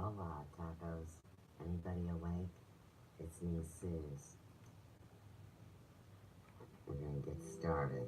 Hola, tacos. Anybody awake? It's me, Suze. We're gonna get started.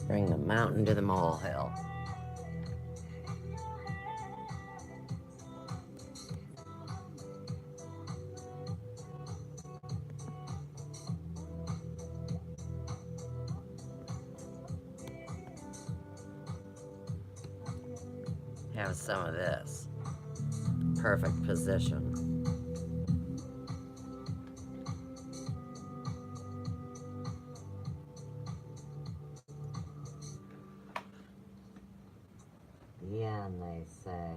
Bring the mountain to the molehill. Have some of this. Perfect position. The end, they say.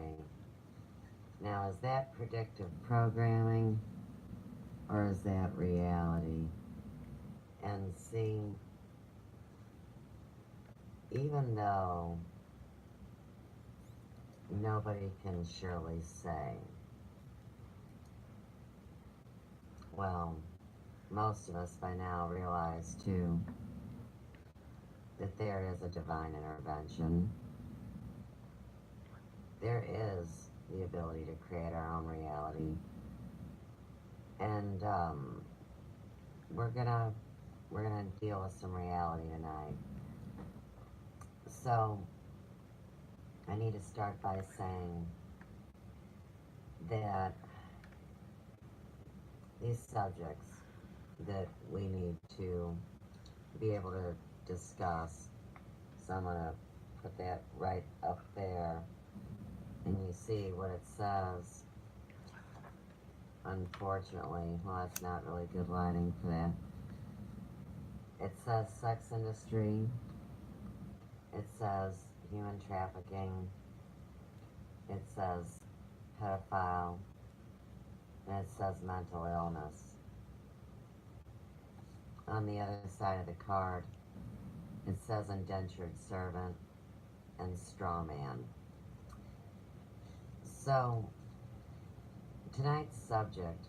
Now, is that predictive programming, or is that reality? And see, even though nobody can surely say, well, most of us by now realize, too, that there is a divine intervention. There is the ability to create our own reality. And we're gonna deal with some reality tonight. So I need to start by saying that these subjects that we need to be able to discuss, so I'm gonna put that right up there, and you see what it says. Unfortunately, well, that's not really good lighting for that. It says sex industry, it says human trafficking, it says pedophile, and it says mental illness. On the other side of the card, it says indentured servant and straw man. So, tonight's subject,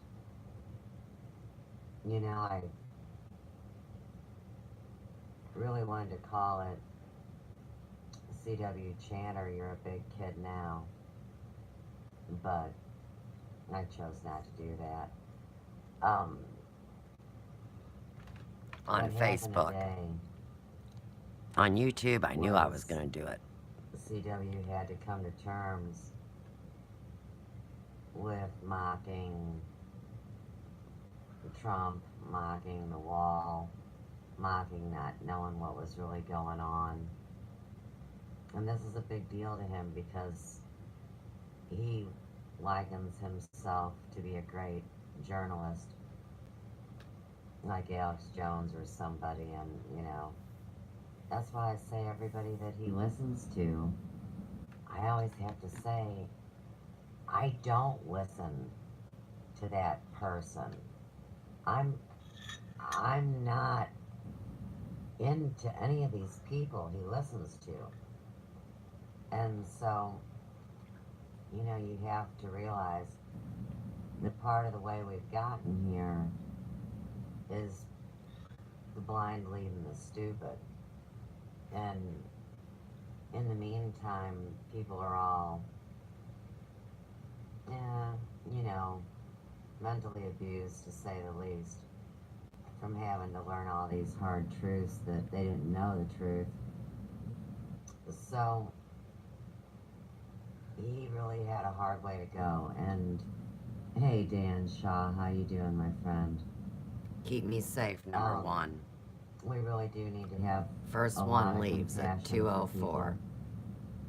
you know, really wanted to call it CW Chanter, You're a Big Kid Now, but I chose not to do that. On Facebook. Today, on YouTube, I knew I was going to do it. CW had to come to terms with mocking Trump, mocking the wall, mocking not knowing what was really going on. And this is a big deal to him because he likens himself to be a great journalist, like Alex Jones or somebody, and, you know, that's why I say everybody that he listens to, I always have to say, I don't listen to that person. I'm not into any of these people he listens to. And so, you know, you have to realize that part of the way we've gotten here is the blind leading the stupid. And in the meantime, people are all, you know, mentally abused, to say the least, from having to learn all these hard truths that they didn't know the truth. So he really had a hard way to go. And hey, Dan Shaw, how you doing, my friend? Keep me safe, number one. We really do need to have first one leaves at 2:04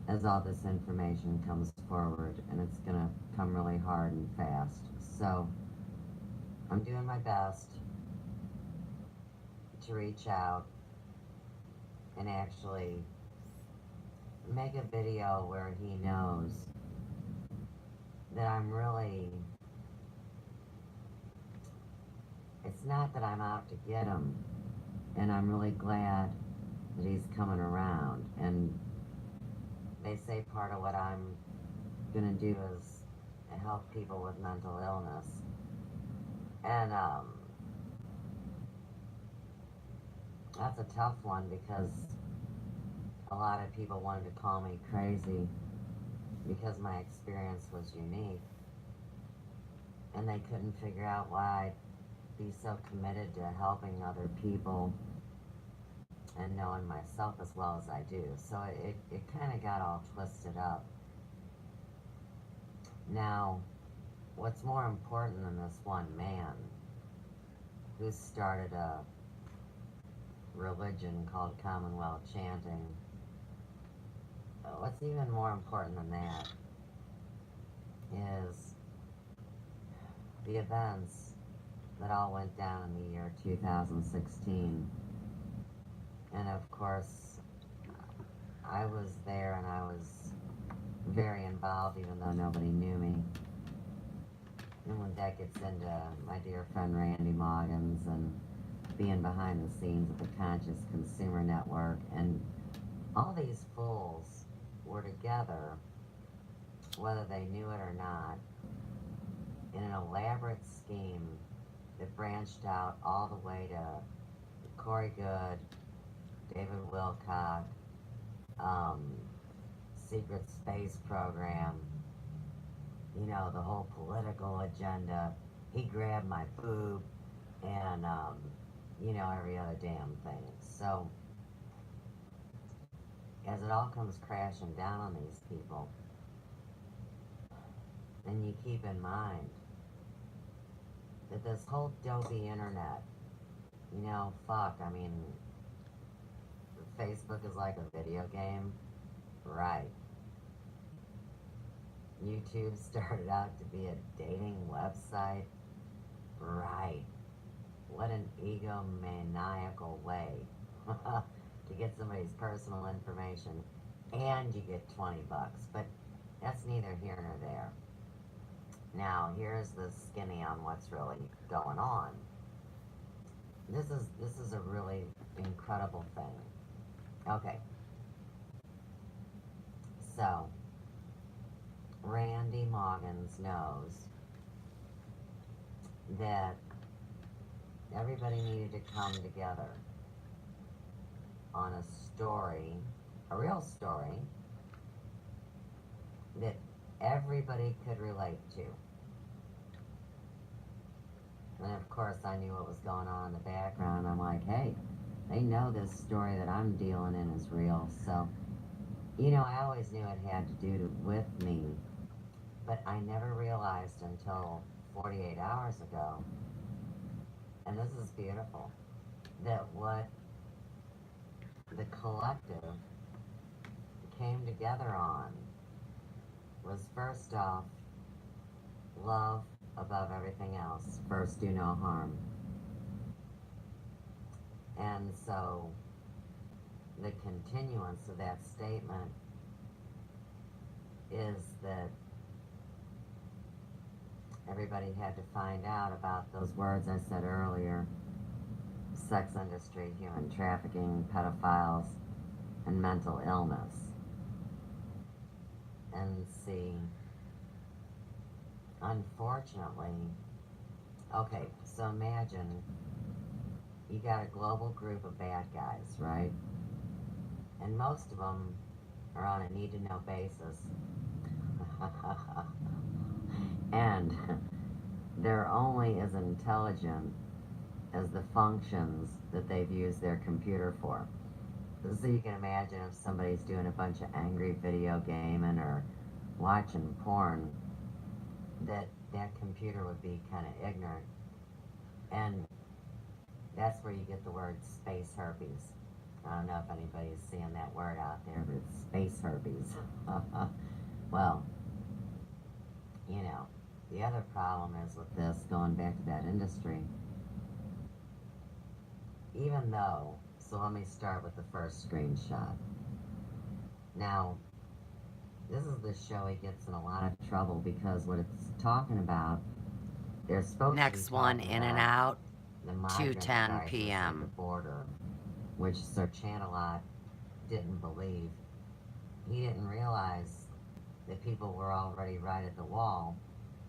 as all this information comes forward, and it's gonna come really hard and fast. So I'm doing my best to reach out and actually make a video where he knows that I'm really, it's not that I'm out to get him, and I'm really glad that he's coming around. And they say part of what I'm gonna do is help people with mental illness. And that's a tough one because a lot of people wanted to call me crazy because my experience was unique, and they couldn't figure out why I'd be so committed to helping other people and knowing myself as well as I do. So it kind of got all twisted up. Now, what's more important than this one man who started a religion called Commonwealth Chanting, what's even more important than that is the events that all went down in the year 2016. And of course, I was there and I was very involved, even though nobody knew me. And when that gets into my dear friend Randy Moggins and being behind the scenes of the Conscious Consumer Network, and all these fools were together, whether they knew it or not, in an elaborate scheme that branched out all the way to Corey Good, David Wilcock, secret space program, you know, the whole political agenda. He grabbed my boob, and, you know, every other damn thing. So, as it all comes crashing down on these people, and you keep in mind that this whole dopey internet, you know, fuck, I mean, Facebook is like a video game, right? YouTube started out to be a dating website, right? What an egomaniacal way to get somebody's personal information, and you get $20, but that's neither here nor there. Now, here's the skinny on what's really going on. This is a really incredible thing. Okay. So, Randy Moggins knows that everybody needed to come together on a story, a real story, that everybody could relate to. And of course, I knew what was going on in the background. I'm like, hey, they know this story that I'm dealing in is real. So, you know, I always knew it had to do with me, but I never realized until 48 hours ago, and this is beautiful, that what the collective came together on was, first off, love above everything else. First, do no harm. And so the continuance of that statement is that everybody had to find out about those words I said earlier: sex industry, human trafficking, pedophiles, and mental illness. And see, unfortunately, okay, so imagine you got a global group of bad guys, right? And most of them are on a need-to-know basis. And they're only as intelligent as the functions that they've used their computer for. So you can imagine if somebody's doing a bunch of angry video gaming or watching porn, that computer would be kind of ignorant. And that's where you get the word space herpes. I don't know if anybody's seeing that word out there, but it's space herpes. Well, you know, the other problem is with this, going back to that industry, even though, so let me start with the first screenshot. Now, this is the show he gets in a lot of trouble because what it's talking about, they're supposed Next to be one talking in and about out, the migrant 2:10 crisis at the p.m. border, which Sir Chanter didn't believe. He didn't realize that people were already right at the wall.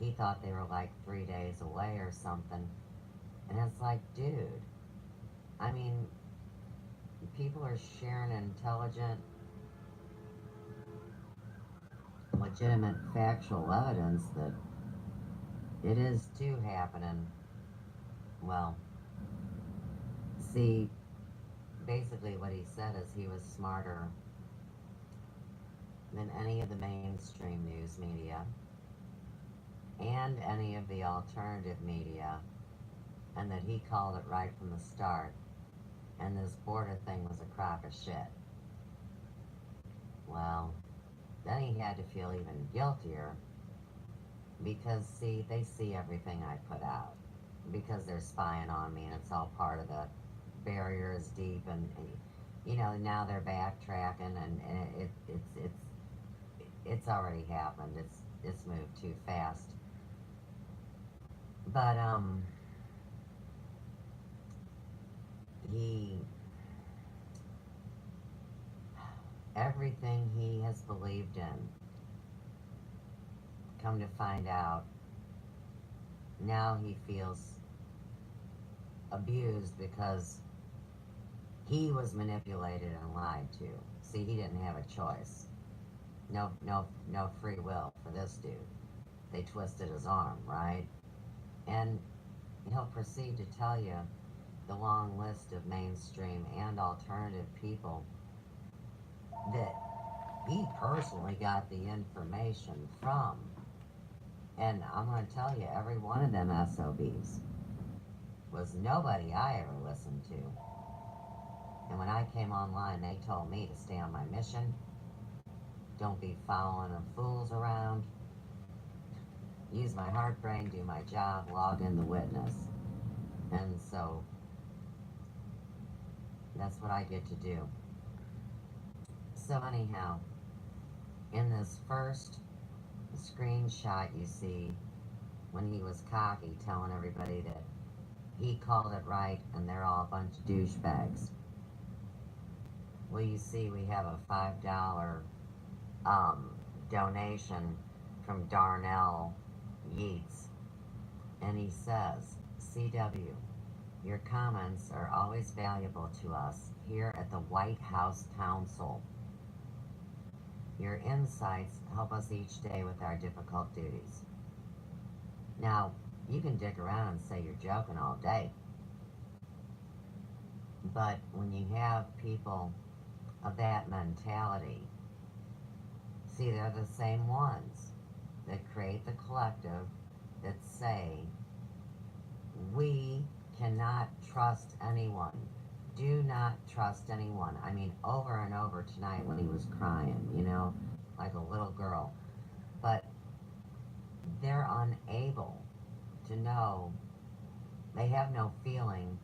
He thought they were like 3 days away or something. And it's like, dude, I mean, people are sharing intelligent, legitimate, factual evidence that it is too happening. Well, see, basically what he said is he was smarter than any of the mainstream news media and any of the alternative media, and that he called it right from the start, and this border thing was a crock of shit. Well, then he had to feel even guiltier because, see, they see everything I put out because they're spying on me, and it's all part of the barrier is deep, and you know, now they're backtracking, and it's already happened. It's moved too fast. But everything he has believed in, come to find out, now he feels abused because he was manipulated and lied to. See, he didn't have a choice. No free will for this dude. They twisted his arm, right? And he'll proceed to tell you the long list of mainstream and alternative people that he personally got the information from. And I'm going to tell you, every one of them SOBs was nobody I ever listened to. And when I came online, they told me to stay on my mission. Don't be following the fools around. Use my heart brain, do my job, log in the witness. And so, that's what I get to do. So anyhow, in this first screenshot you see, when he was cocky, telling everybody that he called it right and they're all a bunch of douchebags. Well, you see we have a $5 donation from Darnell Yeats, and he says, CW, Your comments are always valuable to us here at the White House Council. Your insights help us each day with our difficult duties. Now, you can dick around and say you're joking all day. But when you have people of that mentality, see, they're the same ones that create the collective that say, we cannot trust anyone. Do not trust anyone. I mean, over and over tonight when he was crying, you know, like a little girl. But they're unable to know. They have no feeling,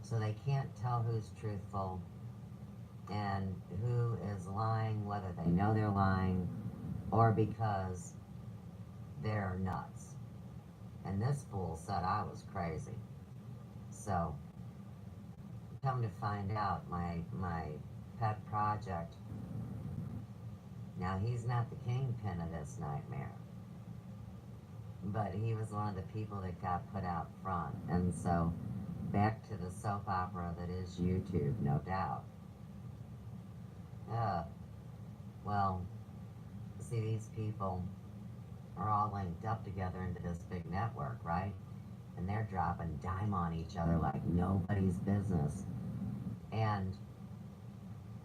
so they can't tell who's truthful and who is lying, whether they know they're lying or because they're nuts. And this fool said I was crazy. So, come to find out, my pet project, now he's not the kingpin of this nightmare, but he was one of the people that got put out front. And so, back to the soap opera that is YouTube, no doubt. Well, see, these people are all linked up together into this big network, right? And they're dropping dime on each other like nobody's business. And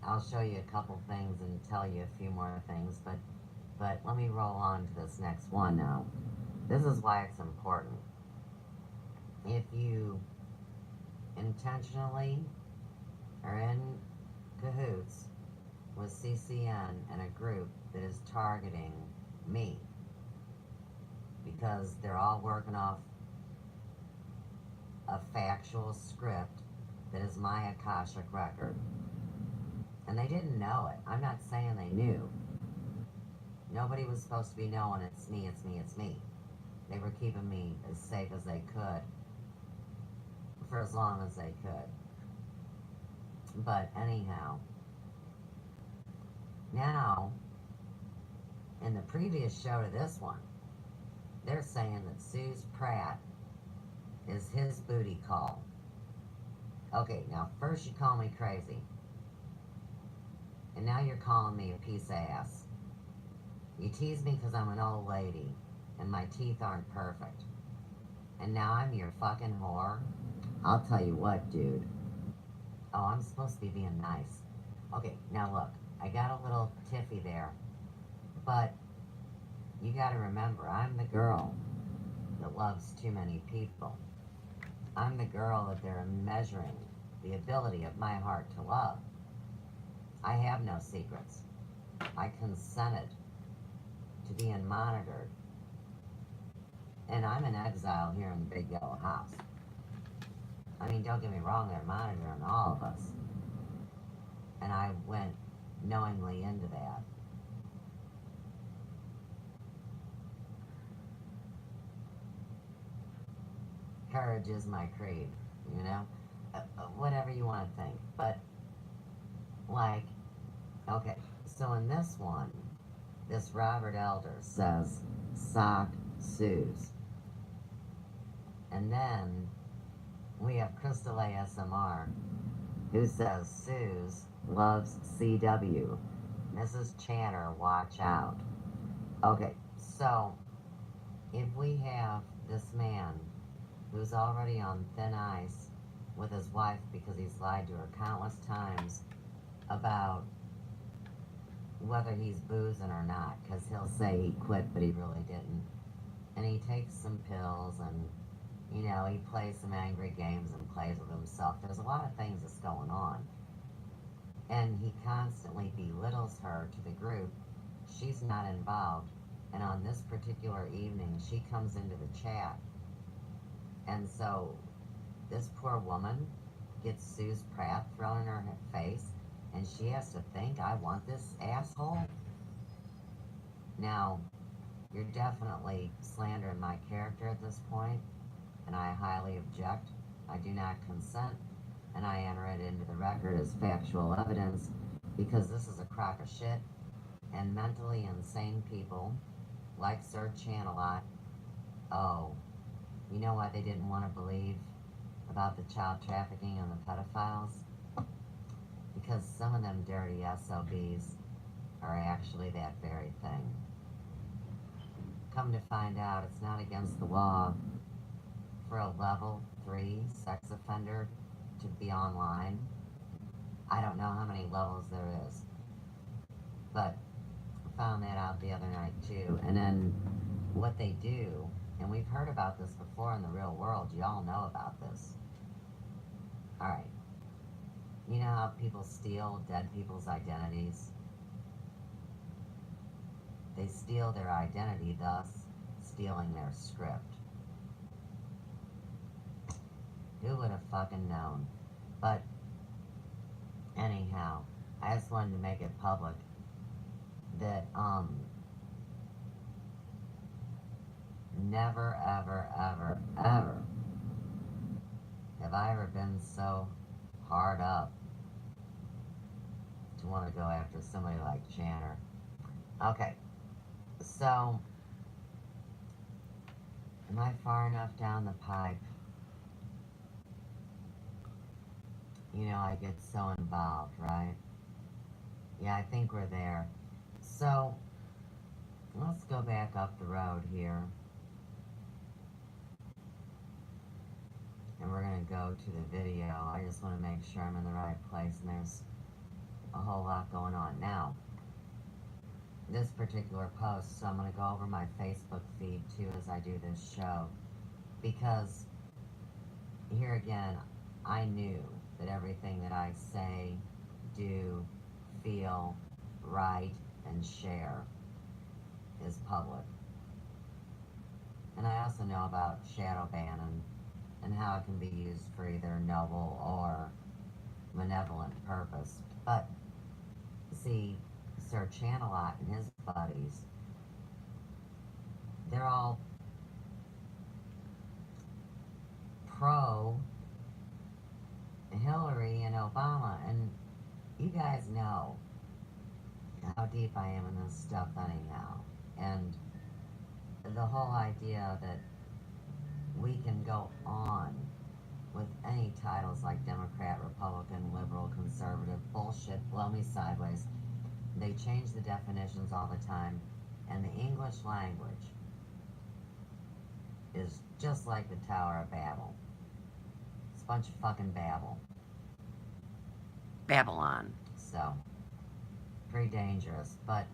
I'll show you a couple things and tell you a few more things, but let me roll on to this next one now. This is why it's important. If you intentionally are in cahoots with CCN and a group that is targeting me, because they're all working off a factual script that is my Akashic record. And they didn't know it. I'm not saying they knew. Nobody was supposed to be knowing it's me, it's me, it's me. They were keeping me as safe as they could for as long as they could. But anyhow, now, in the previous show to this one, they're saying that Suze Pratt is his booty call. Okay, now first you call me crazy. And now you're calling me a piece of ass. You tease me because I'm an old lady and my teeth aren't perfect. And now I'm your fucking whore? I'll tell you what, dude. Oh, I'm supposed to be being nice. Okay, now look, I got a little tiffy there. But you gotta remember, I'm the girl that loves too many people. I'm the girl that they're measuring the ability of my heart to love. I have no secrets. I consented to being monitored. And I'm in exile here in the big yellow house. I mean, don't get me wrong, they're monitoring all of us. And I went knowingly into that. Courage is my creed, you know? Whatever you want to think. But, like, okay, so in this one, this Robert Elder says, sock Suze. And then we have Crystal ASMR, who says Suze loves CW. Mrs. Chanter, watch out. Okay, so if we have this man who's already on thin ice with his wife because he's lied to her countless times about whether he's boozing or not, because he'll say he quit but he really didn't, and he takes some pills and, you know, he plays some angry games and plays with himself. There's a lot of things that's going on, and he constantly belittles her to the group. She's not involved, and on this particular evening she comes into the chat, and so this poor woman gets Suze Pratt thrown in her face, and she has to think, I want this asshole? Now, you're definitely slandering my character at this point, and I highly object. I do not consent, and I enter it into the record as factual evidence, because this is a crock of shit, and mentally insane people, like Sir Chantelot, oh, you know why they didn't want to believe about the child trafficking and the pedophiles, because some of them dirty SOBs are actually that very thing. Come to find out, it's not against the law for a level 3 sex offender to be online. I don't know how many levels there is, but I found that out the other night too. And then what they do, and we've heard about this before in the real world, you all know about this. Alright, you know how people steal dead people's identities? They steal their identity, thus stealing their script. Who would have fucking known? But anyhow, I just wanted to make it public that never ever ever ever have I ever been so hard up to want to go after somebody like Chanter. Okay, so am I far enough down the pipe? You know, I get so involved, right? Yeah, I think we're there. So, let's go back up the road here. And we're going to go to the video. I just want to make sure I'm in the right place, and there's a whole lot going on. Now, this particular post, so I'm going to go over my Facebook feed too as I do this show. Because, here again, I knew that everything that I say, do, feel, write, and share is public. And I also know about shadow banning and how it can be used for either noble or malevolent purpose. But, see, Sir Chantelot and his buddies, they're all pro Hillary and Obama, and you guys know how deep I am in this stuff anyhow. And the whole idea that we can go on with any titles like Democrat, Republican, Liberal, Conservative, bullshit, blow me sideways. They change the definitions all the time, and the English language is just like the Tower of Babel. It's a bunch of fucking babble. Babylon. So, pretty dangerous. But,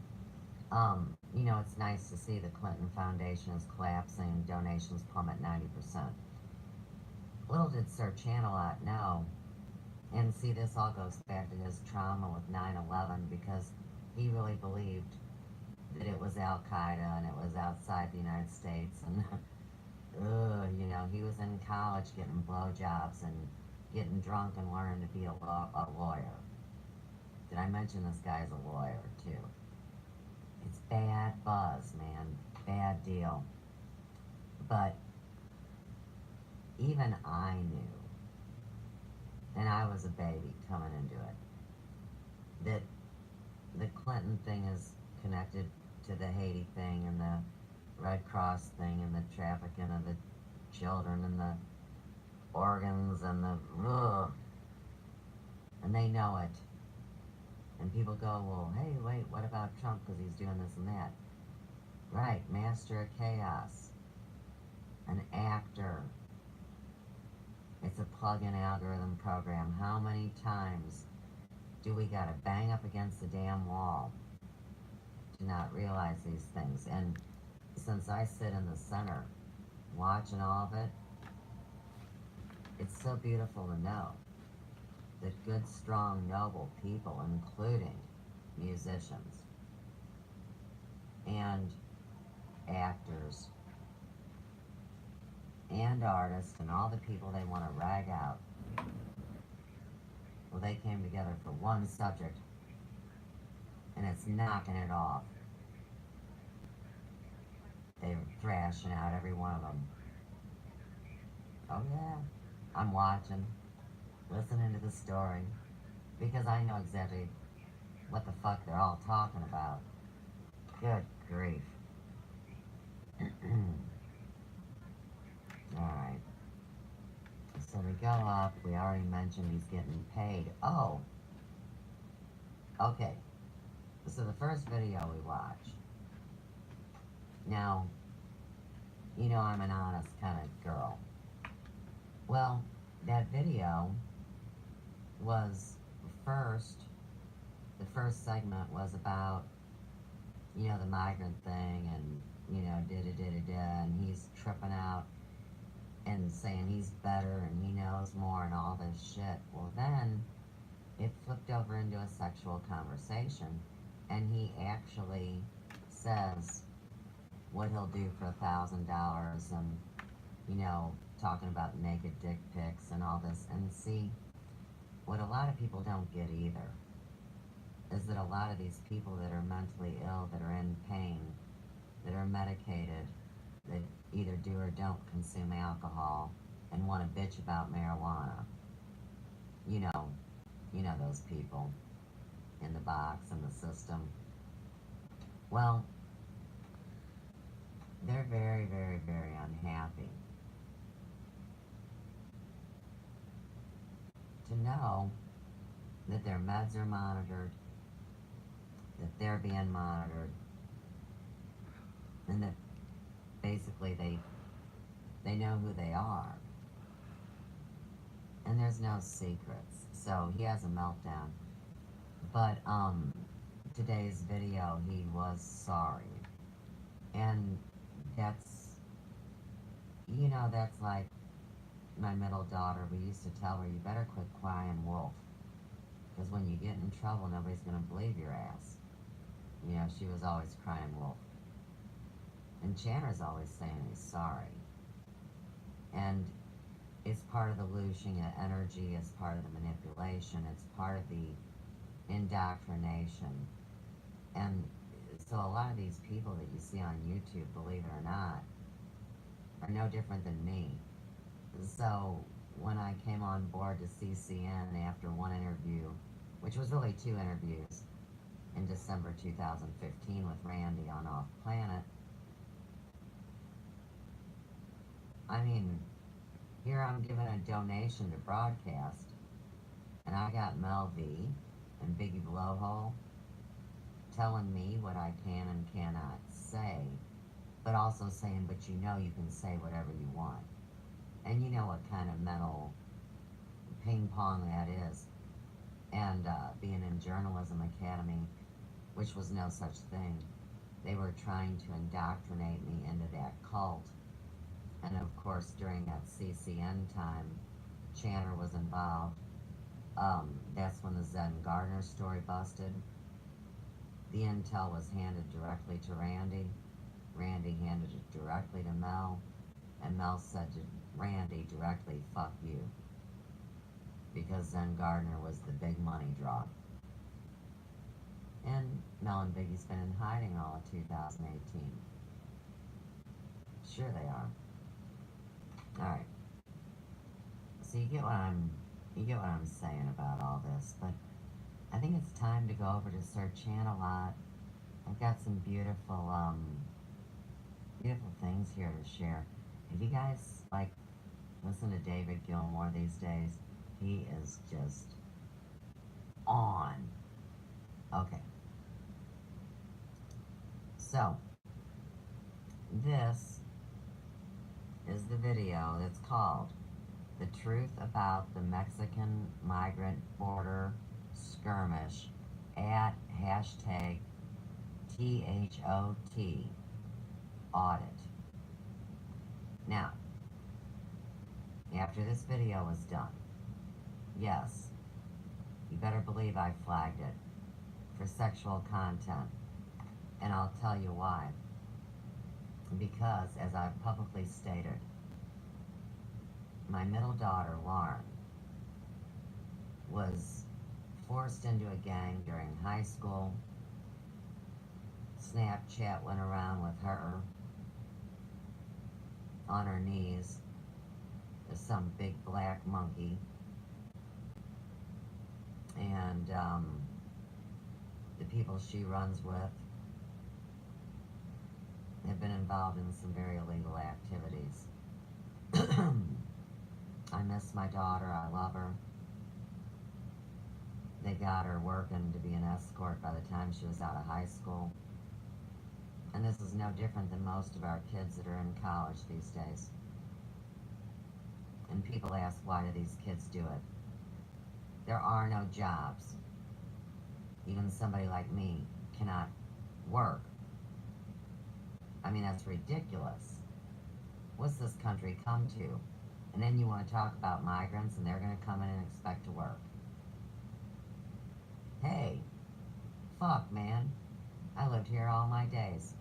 you know, it's nice to see the Clinton Foundation is collapsing, donations plummet 90%. Little did Sir Chantelot know, and see, this all goes back to his trauma with 9/11, because he really believed that it was Al-Qaeda and it was outside the United States, and you know, he was in college getting blowjobs and getting drunk and learning to be a lawyer. Did I mention this guy's a lawyer, too? It's bad buzz, man. Bad deal. But even I knew, and I was a baby coming into it, that the Clinton thing is connected to the Haiti thing and the Red Cross thing and the trafficking of the children and the organs and the and they know it. And people go, well, hey, wait, what about Trump because he's doing this and that? Right, master of chaos, an actor. It's a plug-in algorithm program. How many times do we gotta bang up against the damn wall to not realize these things? And since I sit in the center watching all of it, it's so beautiful to know that good, strong, noble people, including musicians and actors and artists and all the people they want to rag out, well, they came together for one subject, and it's knocking it off. They're thrashing out every one of them. Oh yeah, I'm watching, listening to the story, because I know exactly what the fuck they're all talking about. Good grief. Alright. So So we go up. We already mentioned he's getting paid. Oh, okay. So the first video we watched. Now, you know I'm an honest kind of girl. Well, that video was the first segment was about, you know, the migrant thing and, you know, da-da-da-da-da, and he's tripping out and saying he's better and he knows more and all this shit. Well, then it flipped over into a sexual conversation, and he actually says what he'll do for $1,000 and, you know, talking about naked dick pics and all this. And see, what a lot of people don't get either is that a lot of these people that are mentally ill, that are in pain, that are medicated, that either do or don't consume alcohol and want to bitch about marijuana. You know those people in the box and the system. Well, they're very, very, very unhappy. To know that their meds are monitored, that they're being monitored, and that basically they know who they are. And there's no secrets. So he has a meltdown. But today's video, he was sorry. And that's, you know, that's like my middle daughter. We used to tell her, you better quit crying wolf. Because when you get in trouble, nobody's going to believe your ass. You know, she was always crying wolf. And Chanter's always saying he's sorry. And it's part of the looshing of energy, it's part of the manipulation, it's part of the indoctrination. And so a lot of these people that you see on YouTube, believe it or not, are no different than me. So when I came on board to CCN after one interview, which was really 2 interviews, in December 2015 with Randy on Off Planet, I mean, here I'm giving a donation to broadcast, and I got Mel V and Biggie Blowhole telling me what I can and cannot say, but also saying, but you know you can say whatever you want. And you know what kind of mental ping pong that is. And being in Journalism Academy, which was no such thing, they were trying to indoctrinate me into that cult. And of course, during that CCN time, Chanter was involved. That's when the Zen Gardner story busted. The intel was handed directly to Randy. Randy handed it directly to Mel. And Mel said to Randy directly, fuck you. Because Zen Gardner was the big money draw. And Mel and Biggie's been in hiding all of 2018. Sure they are. Alright. So you get what I'm saying about all this, but I think it's time to go over to Sir Chant-A-Lot. I've got some beautiful things here to share. If you guys listen to David Gilmour these days, he is just on. Okay. So, this is the video that's called The Truth About the Mexican Migrant Border Skirmish at hashtag THOT audit. Now, after this video was done, yes, you better believe I flagged it for sexual content. And I'll tell you why. Because, as I've publicly stated, my middle daughter, Lauren, was forced into a gang during high school. Snapchat went around with her on her knees as some big black monkey. And the people she runs with have been involved in some very illegal activities. I miss my daughter. I love her. They got her working to be an escort by the time she was out of high school. And this is no different than most of our kids that are in college these days. And people ask, why do these kids do it? There are no jobs. Even somebody like me cannot work. I mean, that's ridiculous. What's this country come to? And then you want to talk about migrants and they're going to come in and expect to work. Hey, fuck, man. I lived here all my days.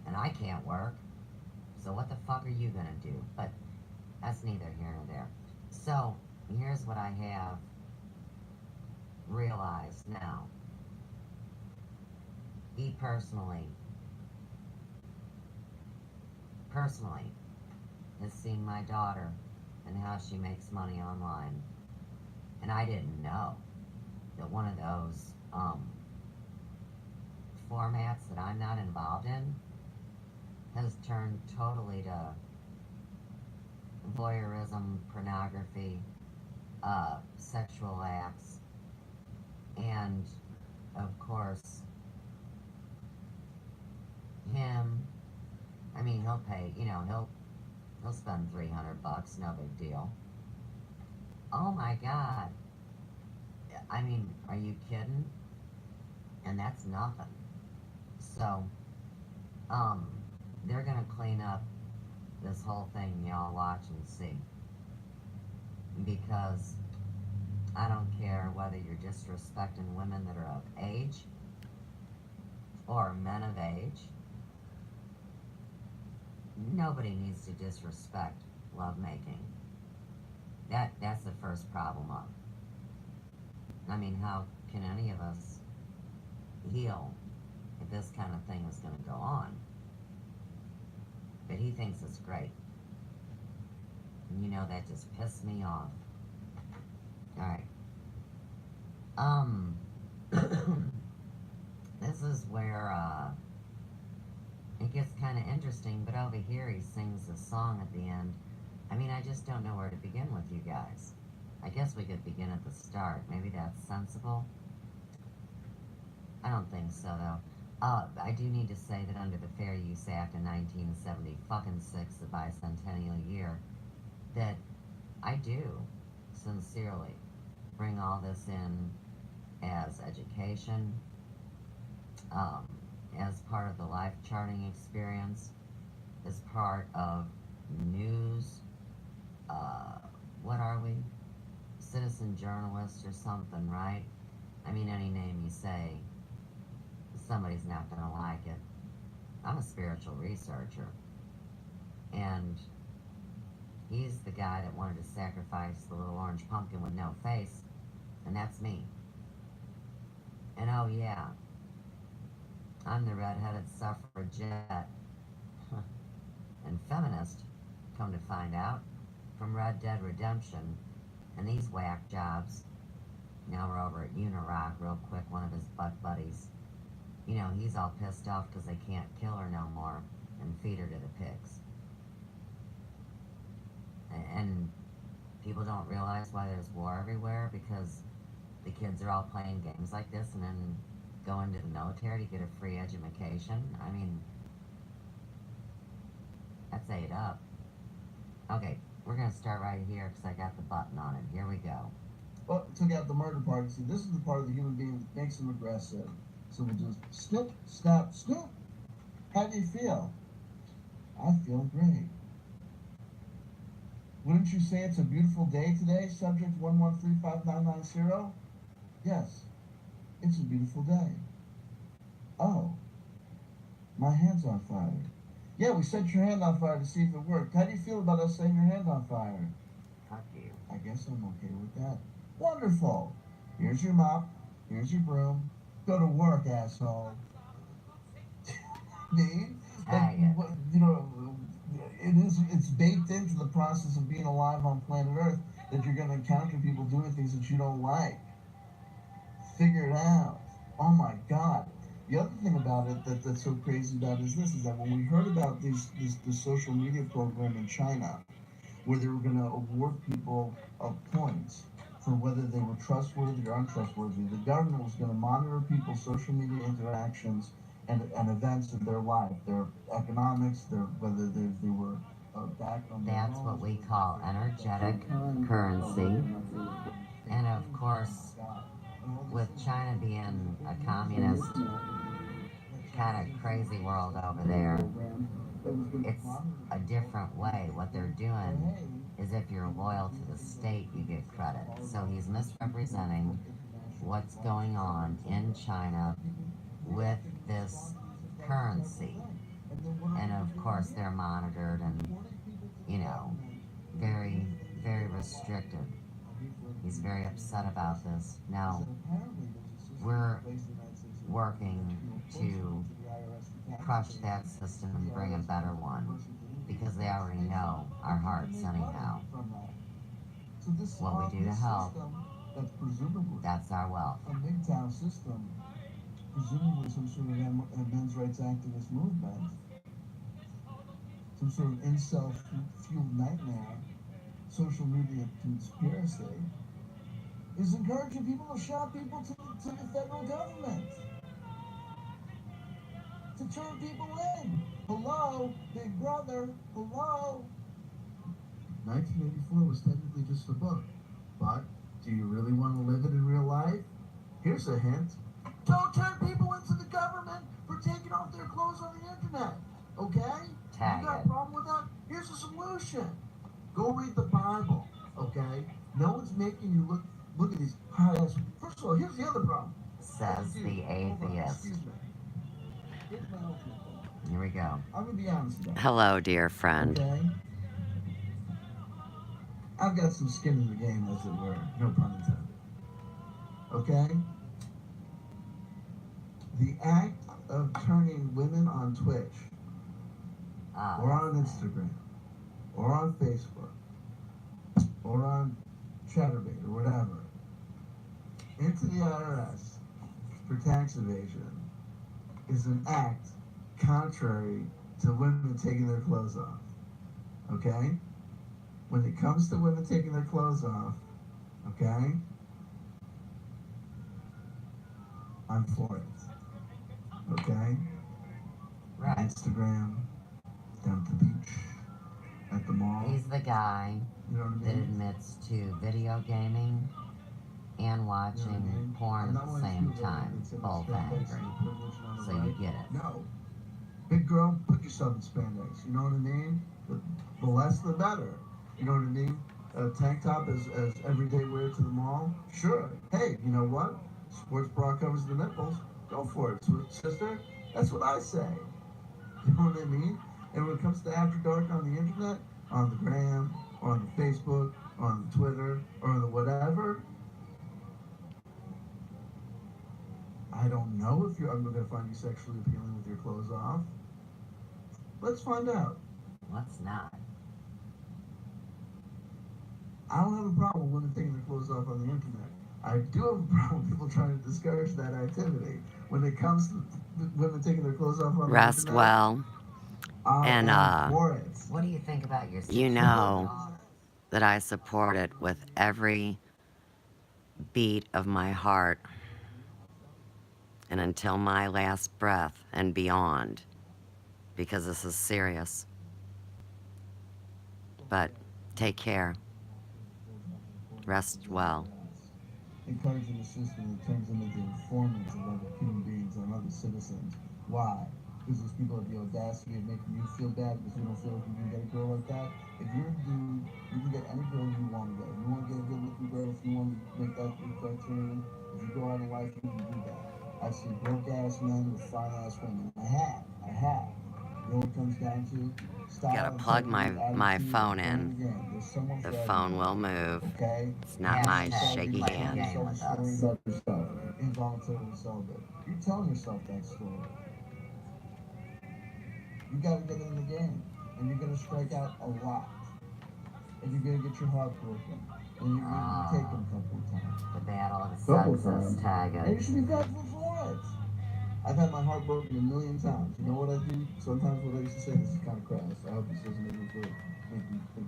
And I can't work. So what the fuck are you going to do? But that's neither here nor there. So, here's what I have realized now. He personally has seen my daughter and how she makes money online. And I didn't know that one of those formats that I'm not involved in has turned totally to voyeurism, pornography, sexual acts, and of course him. I mean, he'll pay, he'll spend $300, no big deal. Oh my God. I mean, are you kidding? And that's nothing. So, they're gonna clean up this whole thing, y'all watch and see. Because I don't care whether you're disrespecting women that are of age or men of age. Nobody needs to disrespect lovemaking. That's the first problem of. I mean, how can any of us heal if this kind of thing is going to go on? But he thinks it's great. And that just pissed me off. Alright. This is where, it gets kind of interesting, but over here he sings a song at the end. I mean, I just don't know where to begin with you guys. I guess we could begin at the start. Maybe that's sensible. I don't think so, though. I do need to say that under the Fair Use Act in 1976, the bicentennial year, that I do sincerely bring all this in as education, as part of the life charting experience, as part of news, what are we? Citizen journalists or something, right? I mean, any name you say, somebody's not going to like it. I'm a spiritual researcher. And he's the guy that wanted to sacrifice the little orange pumpkin with no face. And that's me. And oh yeah, I'm the red-headed suffragette and feminist, come to find out, from Red Dead Redemption. And these whack jobs, now we're over at Unirock real quick, one of his butt buddies. He's all pissed off because they can't kill her no more and feed her to the pigs. And people don't realize why there's war everywhere, because the kids are all playing games like this and then go into the military to get a free education. I mean, that's ate up. Okay, we're going to start right here because I got the button on it. Here we go. Well, took out the murder part. See, this is the part of the human being that makes them aggressive. So we'll just scoop, stop, scoop. How do you feel? I feel great. Wouldn't you say it's a beautiful day today? Subject 1135990? Yes, it's a beautiful day. Oh, my hand's on fire. Yeah, we set your hand on fire to see if it worked. How do you feel about us setting your hand on fire? Fuck you. I guess I'm okay with that. Wonderful. Here's your mop. Here's your broom. Go to work, asshole. It's baked into the process of being alive on planet Earth that you're going to encounter people doing things that you don't like. Figure it out. Oh my God. The other thing about it that's so crazy about is this, is that when we heard about this social media program in China, where they were going to award people points for whether they were trustworthy or untrustworthy. The government was going to monitor people's social media interactions and events in their life, their economics, whether they were back on their That's what we call energetic currency. And of course, with China being a communist kind of crazy world over there, it's a different way. What they're doing is if you're loyal to the state, you get credit. So he's misrepresenting what's going on in China with this currency. And of course, they're monitored and, you know, very, very restricted. He's very upset about this. Now, we're working to crush that system and bring a better one, because they already know our hearts anyhow. What we do to help, that's our wealth. A MGTOW system, presumably some sort of men's rights activist movement, some sort of incel-fueled nightmare, social media conspiracy, is encouraging people to shop people to the federal government. To turn people in. Hello, big brother, hello. 1984 was technically just a book, but do you really want to live it in real life? Here's a hint. Don't turn people into the government for taking off their clothes on the internet, okay? Tag You got it. a problem with that? Here's a solution. Go read the Bible, okay? No one's making you look at these high-ass... First of all, here's the other problem. Says the atheist. Excuse me. Here's my ultimate problem. Here we go. I'm going to be honest about it. Hello, dear friend. Okay? I've got some skin in the game, as it were. No pun intended. Okay? The act of turning women on Twitch, or on Instagram, or on Facebook, or on Chatterbait, or whatever, into the IRS for tax evasion is an act contrary to women taking their clothes off. Okay? When it comes to women taking their clothes off, okay, I'm for it. Okay? Right. Instagram, down at the beach, at the mall. He's the guy You know what I that mean? admits to video gaming and watching porn at the same time. Both angry. So you get it. No. Big girl, put yourself in spandex. You know what I mean? The less the better. You know what I mean? A tank top as everyday wear to the mall? Sure. Hey, you know what? Sports bra covers the nipples. Go for it, sister. That's what I say. You know what I mean? And when it comes to After Dark on the internet, on the gram, or on the Facebook, or on the Twitter, or on the whatever, I don't know if I'm going to find you sexually appealing with your clothes off. Let's find out. Let's not. I don't have a problem with women taking their clothes off on the internet. I do have a problem with people trying to discourage that activity. When it comes to women taking their clothes off on the Rest internet, well. I And, am for it. What do you think about your You know that I support it with every beat of my heart and until my last breath and beyond, because this is serious. But take care. Rest well. Encouraging a system that turns them into informants of other human beings and other citizens. Why? Because those people have the audacity of making you feel bad because you don't feel like you can get a girl like that. If you're a dude, you can get any girl you want to get. If you want to get a good-looking girl, if you want to make that your criterion, if you go out in life, you can do that. I've seen broke-ass men with fine-ass women. I have. You know what it comes down to? Style, Gotta plug integrity, my attitude, phone and in. again, there's someone The for phone everyone. will move. Okay? It's not my Hashtag shaky play the hand. game with us. About yourself, involuntarily celibate. You're telling yourself that story. You gotta get in the game, and you're gonna strike out a lot, and you're gonna get your heart broken, and you're gonna take them a couple of times. The battle of the Couple sexes, times. tag And you it. should be thankful for it. I've had my heart broken a million times. You know what I do? Sometimes what I used to say, this is kind of crass. I hope this doesn't make me think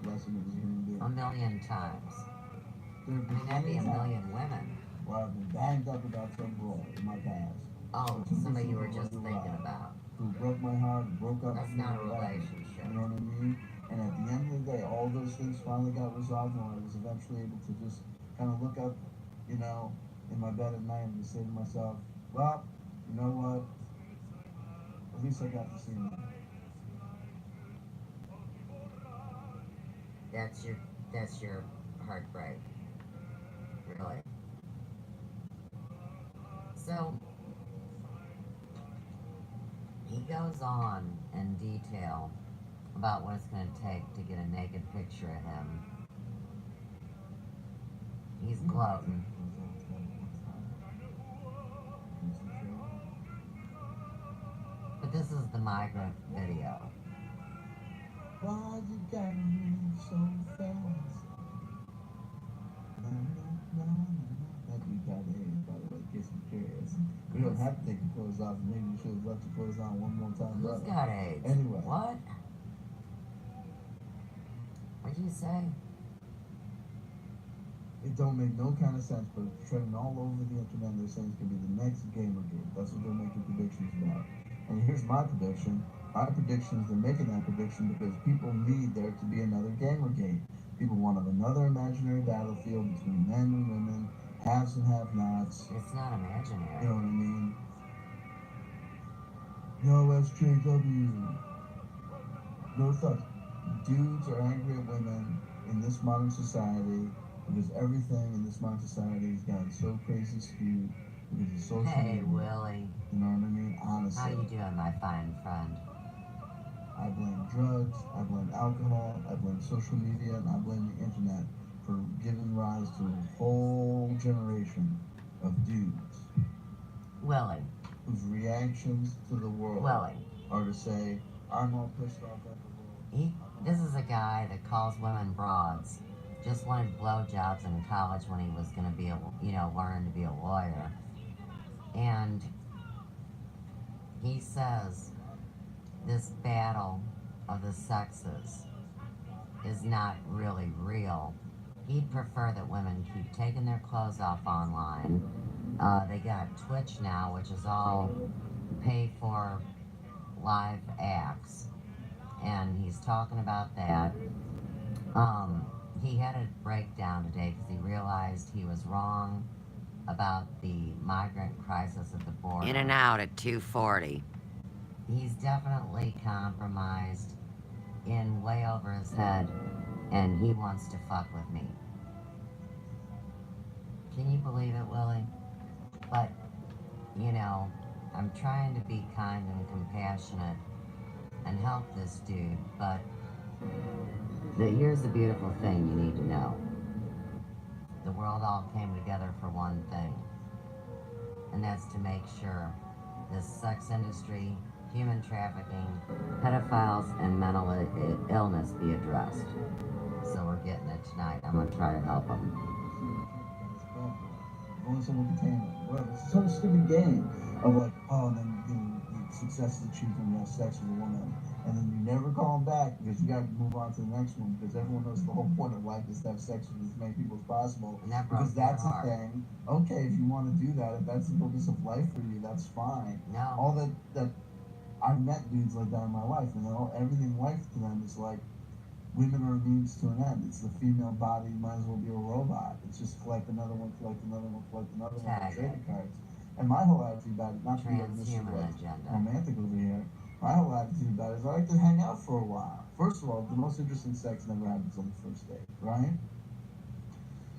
less of me as a human A million times. I There's mean, that'd be a million women. where I've been banged up about some boy in my past. Oh, Who took somebody me you were for just a thinking ride, about. who broke my heart, who broke up That's with me, not a whatever. relationship. You know what I mean? And at the end of the day, all those things finally got resolved, and I was eventually able to just kind of look up, you know, in my bed at night and say to myself, well, you know what? At least I got to see him. That's your heartbreak. Really. So he goes on in detail about what it's going to take to get a naked picture of him. He's gloating. But this is the migrant video. Why you gotta move so fast? That beat got AIDS, by the way, in case you're curious. You don't have to take your clothes off. Maybe you should have left your clothes on one more time. Who's got AIDS? Anyway. What? What'd you say? It don't make no kind of sense, but it's trending all over the internet. They're saying it's gonna be the next Gamergate. That's what they're making predictions about. And here's my prediction. My prediction is they're making that prediction because people need there to be another Gamergate. People want another imaginary battlefield between men and women, haves and have-nots. It's not imaginary. You know what I mean? No SJW. No thoughts. Dudes are angry at women in this modern society because everything in this modern society has gotten so crazy skewed because of social Hey, media. Willie. You know what I mean? Honestly. How you doing, my fine friend? I blame drugs, I blame alcohol, I blame social media, and I blame the internet for giving rise to a whole generation of dudes Willie. whose reactions to the world Willie. are to say, I'm all pissed off at the world. This is a guy that calls women broads. Just wanted blowjobs in college when he was going to be learn to be a lawyer. And he says this battle of the sexes is not really real. He'd prefer that women keep taking their clothes off online. They got Twitch now, which is all pay for live acts. And he's talking about that. He had a breakdown today because he realized he was wrong about the migrant crisis at the border. In and out at 2:40. He's definitely compromised in way over his head, and he wants to fuck with me. Can you believe it, Willie? But, I'm trying to be kind and compassionate and help this dude, but here's the beautiful thing you need to know. The world all came together for one thing, and that's to make sure this sex industry, human trafficking, pedophiles, and mental illness be addressed. So we're getting it tonight. I'm going to try to help them. Only someone can tame it. Well, it's such a stupid game of like, oh, and then the success is achieved when you have sex with a woman. And then you never call them back because you got to move on to the next one because everyone knows the whole point of life is to have sex with as many people as possible. And that because that's the thing. Okay, if you want to do that, if that's the focus of life for you, that's fine. No. All that I've met dudes like that in my life, and everything life to them is like, women are a means to an end. It's the female body, might as well be a robot. It's just collect another one, collect another one, collect another one, trading cards. And my whole attitude about it, not to be romantic over here, my whole attitude about it is I like to hang out for a while. First of all, the most interesting sex never happens on the first date, right?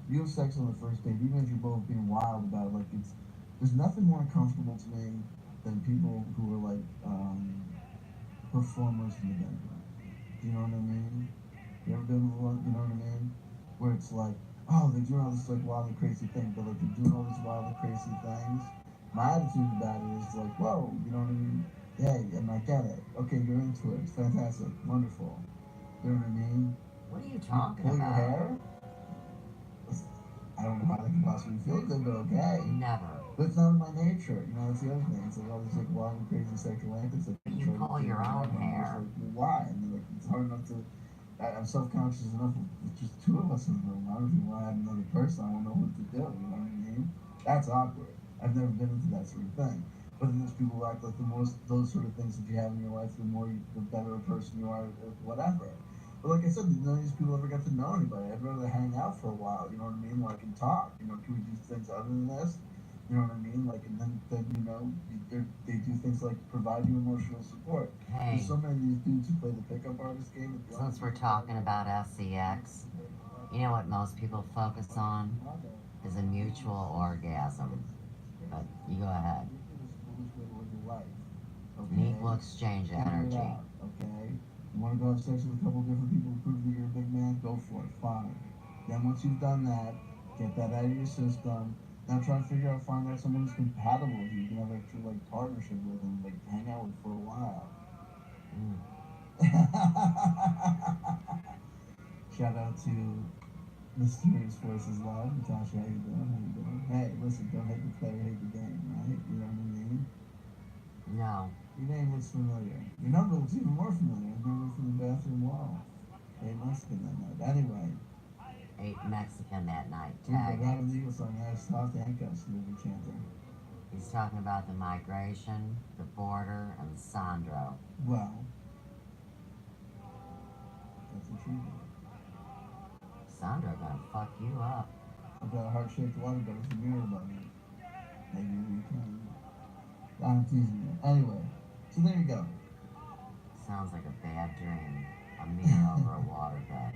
You have sex on the first date, even if you're both being wild about it, there's nothing more uncomfortable to me than people who are like performers in the bedroom. Do you know what I mean? You ever been with one, you know what I mean? Where it's like, oh, they're doing all this like wild and crazy thing, but like they're doing all these wild and crazy things. My attitude about it is like, whoa, you know what I mean? Hey, and I get it. Okay, you're into it. It's fantastic. Wonderful. You know what I mean? What are you talking pull about? Your hair? I don't know how that can possibly feel good, but okay. Never. But it's not my nature. You know, that's the other thing. It's like all these like wild and crazy sexual antics. You pull your own hair. Like, well, why? And like, it's hard enough to I'm self-conscious enough with just two of us in the room. I don't even want to have another person. I don't know what to do. You know what I mean? That's awkward. I've never been into that sort of thing. But then there's people who act like the more those sort of things that you have in your life, the better a person you are, whatever. But like I said, none of these people ever got to know anybody. I'd rather hang out for a while. You know what I mean? Like and talk. You know, can we do things other than this? You know what I mean? Like, and then you know, they do things like provide you emotional support. Hey, There's so many of these dudes who play the pickup artist game. since we're talking about SEX, you know what most people focus on is a mutual orgasm. But you go ahead. An equal exchange of energy. Okay? You want to go have sex with a couple different people to prove that you're a big man? Go for it. Fine. Then once you've done that, get that out of your system. Now try to figure out, find out someone who's compatible with you. You can have a true like partnership with and like hang out with for a while. Mm. Shout out to Mysterious Forces Love. Natasha, how you doing? How you doing? Hey, listen, don't hate the player, hate the game, right? You know what I mean? No. Your name looks familiar. Your number looks even more familiar. Your number from the bathroom wall. 8 Mexican that night. Anyway. 8 Mexican that night. Tag. Tag it. The Eagle song has soft handcuffs to the Chanter. He's talking about the migration, the border, and Sandro. Well, that's what you do. Sandro gonna fuck you up. I've got a heart-shaped water bottle with a mirror above it. Maybe we can. I'm teasing you. Anyway, so there you go. Sounds like a bad dream. A mirror over a waterbed.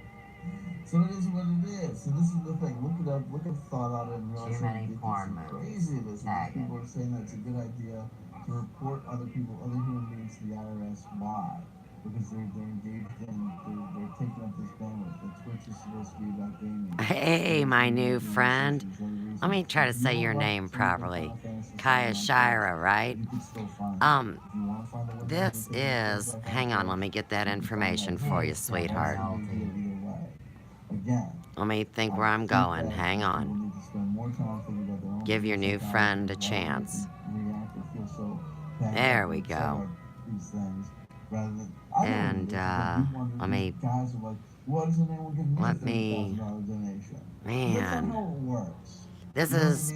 So it is what it is. So this is the thing. Look it up. Look at thought on it and realize Too many how porn crazy it is. Tag People are saying that it's a good idea to report other people, other human beings to the IRS. Why? Because they're engaged in, they're taking up this bandwidth. That Twitch is supposed to be about gaming. Hey, my new friend. Let me try to say your name properly. Kaya Shira, right? This is, hang on, let me get that information for you, sweetheart. Let me think where I'm going, hang on. Give your new friend a chance. There we go. And, man, this is,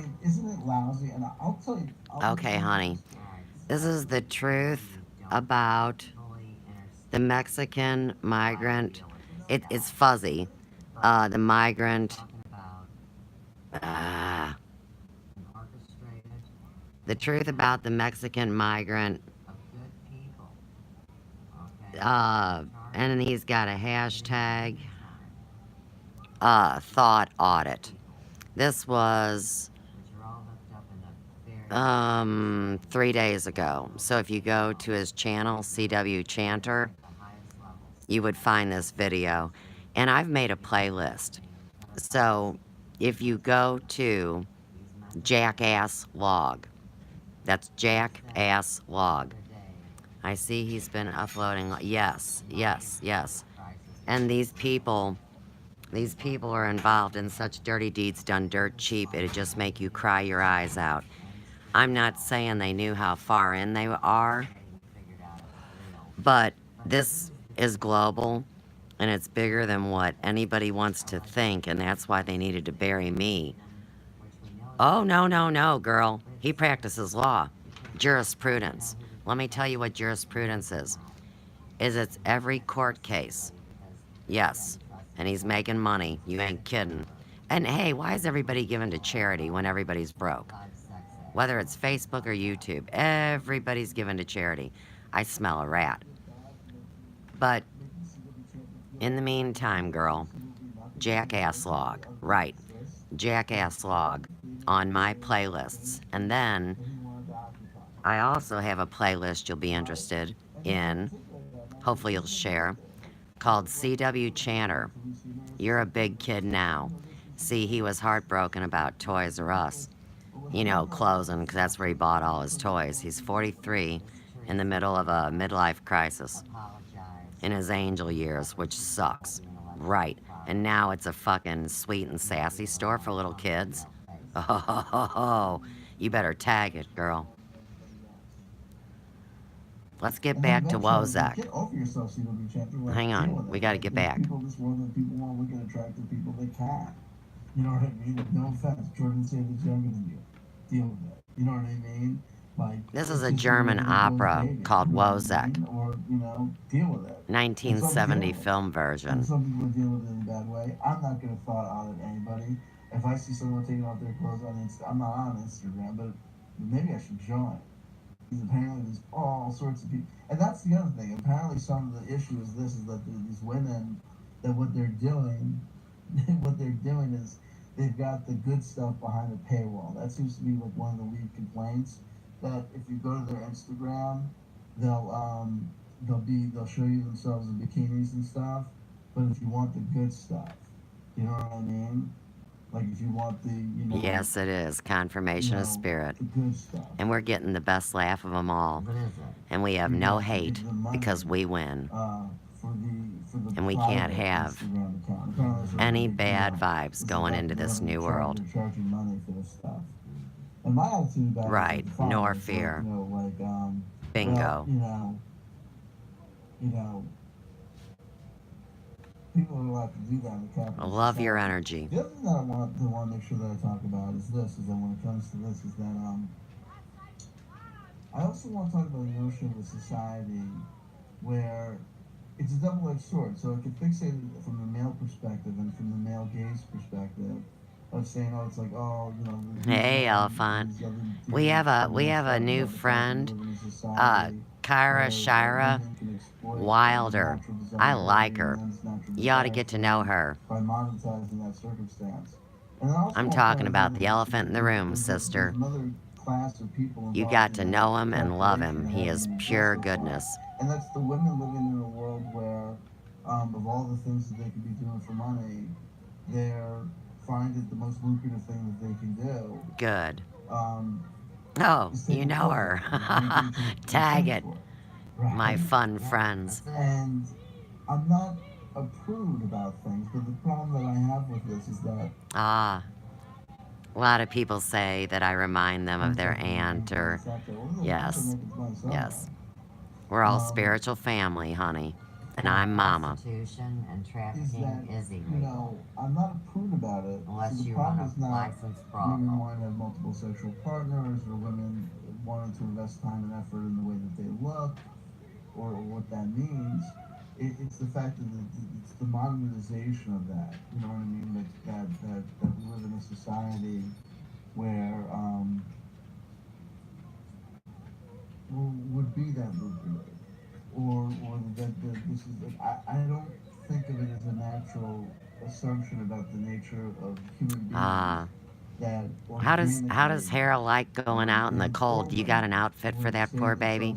okay, honey, this is the truth about the Mexican migrant. It's fuzzy. The migrant, the truth about the Mexican migrant, and then he's got a hashtag, thought audit. This was 3 days ago. So if you go to his channel, CW Chanter, you would find this video. And I've made a playlist. So if you go to Jackass Log, that's Jackass Log. I see he's been uploading. Yes, yes, yes. And these people are involved in such dirty deeds done dirt cheap, it'd just make you cry your eyes out. I'm not saying they knew how far in they are, but this is global, and it's bigger than what anybody wants to think, and that's why they needed to bury me. Oh, no, no, no, girl. He practices law. Jurisprudence. Let me tell you what jurisprudence is. It's every court case. Yes. And he's making money. You ain't kidding. And hey, why is everybody giving to charity when everybody's broke? Whether it's Facebook or YouTube, everybody's giving to charity. I smell a rat. But in the meantime, girl, Jackass Log. Right. Jackass Log on my playlists. And then I also have a playlist you'll be interested in. Hopefully you'll share. Called CW Chanter. You're a big kid now. See, he was heartbroken about Toys R Us. You know, closing, because that's where he bought all his toys. He's 43, in the middle of a midlife crisis. In his angel years, which sucks. Right. And now it's a fucking sweet and sassy store for little kids. Oh, you better tag it, girl. Let's get And then back to eventually, Wozak. get over yourself, CW Chanter. Like, Hang deal on, with we it. got to Like, get there's back. people in this world that people want to look at attractive people. They can't. You know what I mean? Like, no offense, Jordan Taylor's younger than you. Deal with it. You know what I mean? Like, This is it's a just the way German everybody's opera dating. called You know what I Wozak, mean? Or, you know, deal with it. And some deal 1970 with it. film And version. some people deal with it in a bad way. I'm not going to thought out at anybody. If I see someone taking off their clothes on Instagram, I'm not on Instagram, but maybe I should join. Because apparently there's all sorts of people. And that's the other thing. Apparently some of the issue is this, is that these women, that what they're doing, what they're doing is they've got the good stuff behind a paywall. That seems to be like one of the lead complaints. That if you go to their Instagram, they'll show you themselves in bikinis and stuff. But if you want the good stuff, you know what I mean? Like if you want the, Yes, it is. Confirmation of spirit. the good stuff. And we're getting the best laugh of them all. What is it? And we have You no have to hate give them money, because we win. for the And we can't private have Instagram account. Apparently, there's any a big bad deal. vibes This is going about into this them new world. charging money for this stuff. And my attitude about Right, it is fine. nor It's fear. like, Bingo. well, people are allowed to do that in the capitalist I love your society. energy. The other thing that I want to make sure that I talk about is this, is that when it comes to this, is that I also want to talk about the notion of a society where it's a double-edged sword. So it can fixate it from the male perspective and from the male gaze perspective of saying, oh, it's like, oh, Hey, Elephant. We have a new friend, Kyra Shira Wilder. I like her. You ought to get to know her. By monetizing that circumstance. And then also I'm talking about the elephant in the room, sister. There's another class of people You got to know him and love him. He is pure goodness. And that's the women living in a world where, of all the things that they could be doing for money, they're find it the most lucrative thing that they can do. Good. Um, Oh, is take you a know photo her. and agree to Tag consent it. for it, right? My fun friends. And I'm not a prude about things, but the problem that I have with this is that Ah. A lot of people say that I remind them of their aunt or... Yes. Yes. We're all spiritual family, honey. And I'm mama. Prostitution and trafficking is illegal. I'm not a prude about it. Unless So the you problem want is a not licensed women brothel. wanting to have multiple sexual partners, or women wanting to invest time and effort in the way that they look, or what that means. It's the fact that it's the modernization of that. You know what I mean? That we live in a society where would be that lucrative, or that this is. I don't think of it as a natural assumption about the nature of human beings. Ah. That How does Hera like going out in the cold? You got an outfit for that poor baby?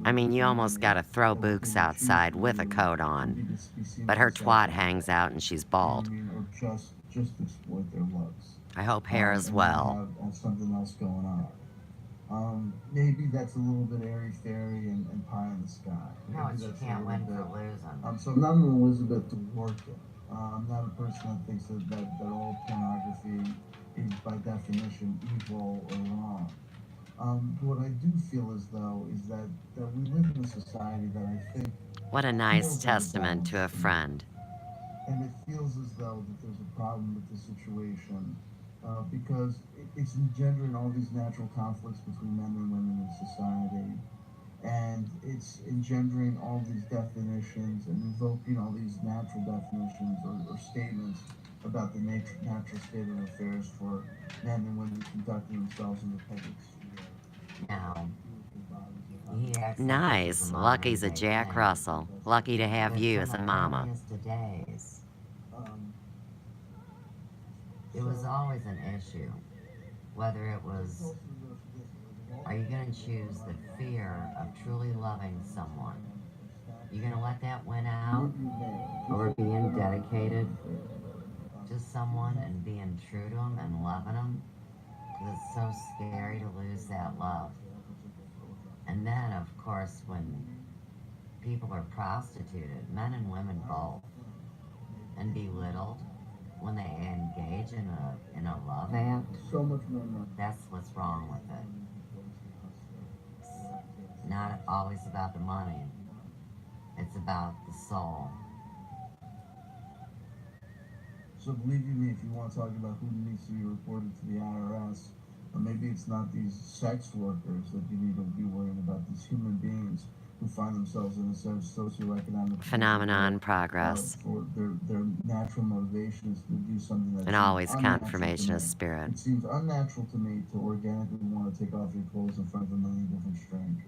I mean, you almost gotta throw Books outside with a coat on. But her twat hangs out and she's bald. Or just exploit their looks. I hope Hera's well. Have something else going on. Maybe that's a little bit airy-fairy and pie in the sky. No, you can't win for losing. So I'm not an Elizabeth Dworkin. I'm not a person that thinks that all pornography is by definition evil or wrong. What I do feel as though is that we live in a society that I think... What a nice testament to a friend. And it feels as though that there's a problem with the situation because it's engendering all these natural conflicts between men and women in society. And it's engendering all these definitions and invoking all these natural definitions or statements about the natural state of affairs for men and women conducting themselves in the public sphere. Now, nice. Lucky's a Jack Russell. Lucky to have you as a mama. It was always an issue, whether it was, are you going to choose the fear of truly loving someone? You going to let that win out? Or being dedicated to someone and being true to them and loving them? Because it's so scary to lose that love. And then, of course, when people are prostituted, men and women both, and belittled, when they engage in a love act, So much more money. that's what's wrong with it. not always about the money. It's about the soul. So believe you me, if you want to talk about who needs to be reported to the IRS, or maybe it's not these sex workers that you need to be worrying about, these human beings who find themselves in a sort of socioeconomic Phenomenon progress. for their natural motivation is to do something that And seems always unnatural to confirmation me. of spirit. It seems unnatural to me to organically want to take off your clothes in front of a million different strangers,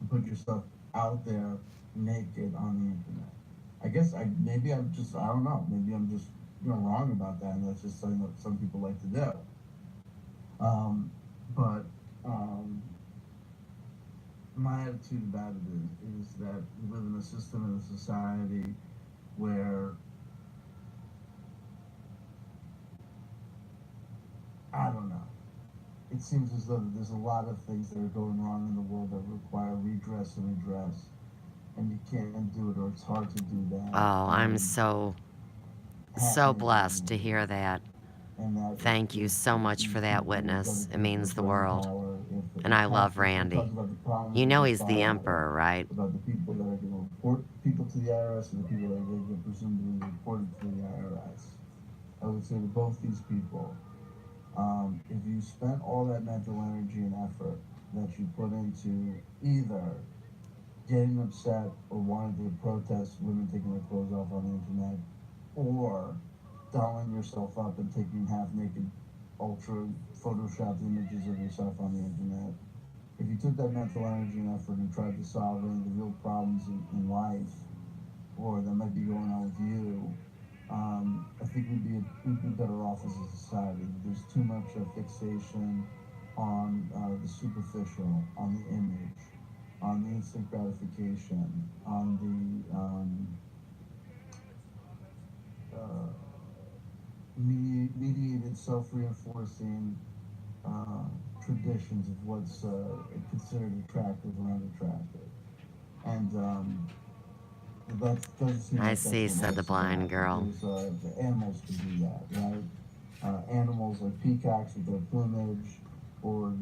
to put yourself out there naked on the internet. I guess maybe I don't know, maybe I'm just wrong about that, and that's just something that some people like to do. But my attitude about it is that we live in a system and a society where I don't know. It seems as though there's a lot of things that are going wrong in the world that require redress and redress, and you can't do it, or it's hard to do that. Oh, I'm so blessed to hear that. Thank you so much for that, witness. It means the world. And I love Randy. You know he's the emperor, right? About the people that are going to report people to the IRS and the people that are going to presumably reported to the IRS. I would say to both these people, if you spent all that mental energy and effort that you put into either getting upset or wanting to protest women taking their clothes off on the internet, or dolling yourself up and taking half-naked, ultra photoshopped images of yourself on the internet, if you took that mental energy and effort and tried to solve any of the real problems in life, or that might be going on with you, I think we'd be better off as a society. There's too much fixation on the superficial, on the image, on the instant gratification, on the mediated, self-reinforcing traditions of what's considered attractive or unattractive. And that doesn't seem I like see, that's what said the likes to blind happen. girl. The animals can do that, right? Animals like peacocks with their plumage, or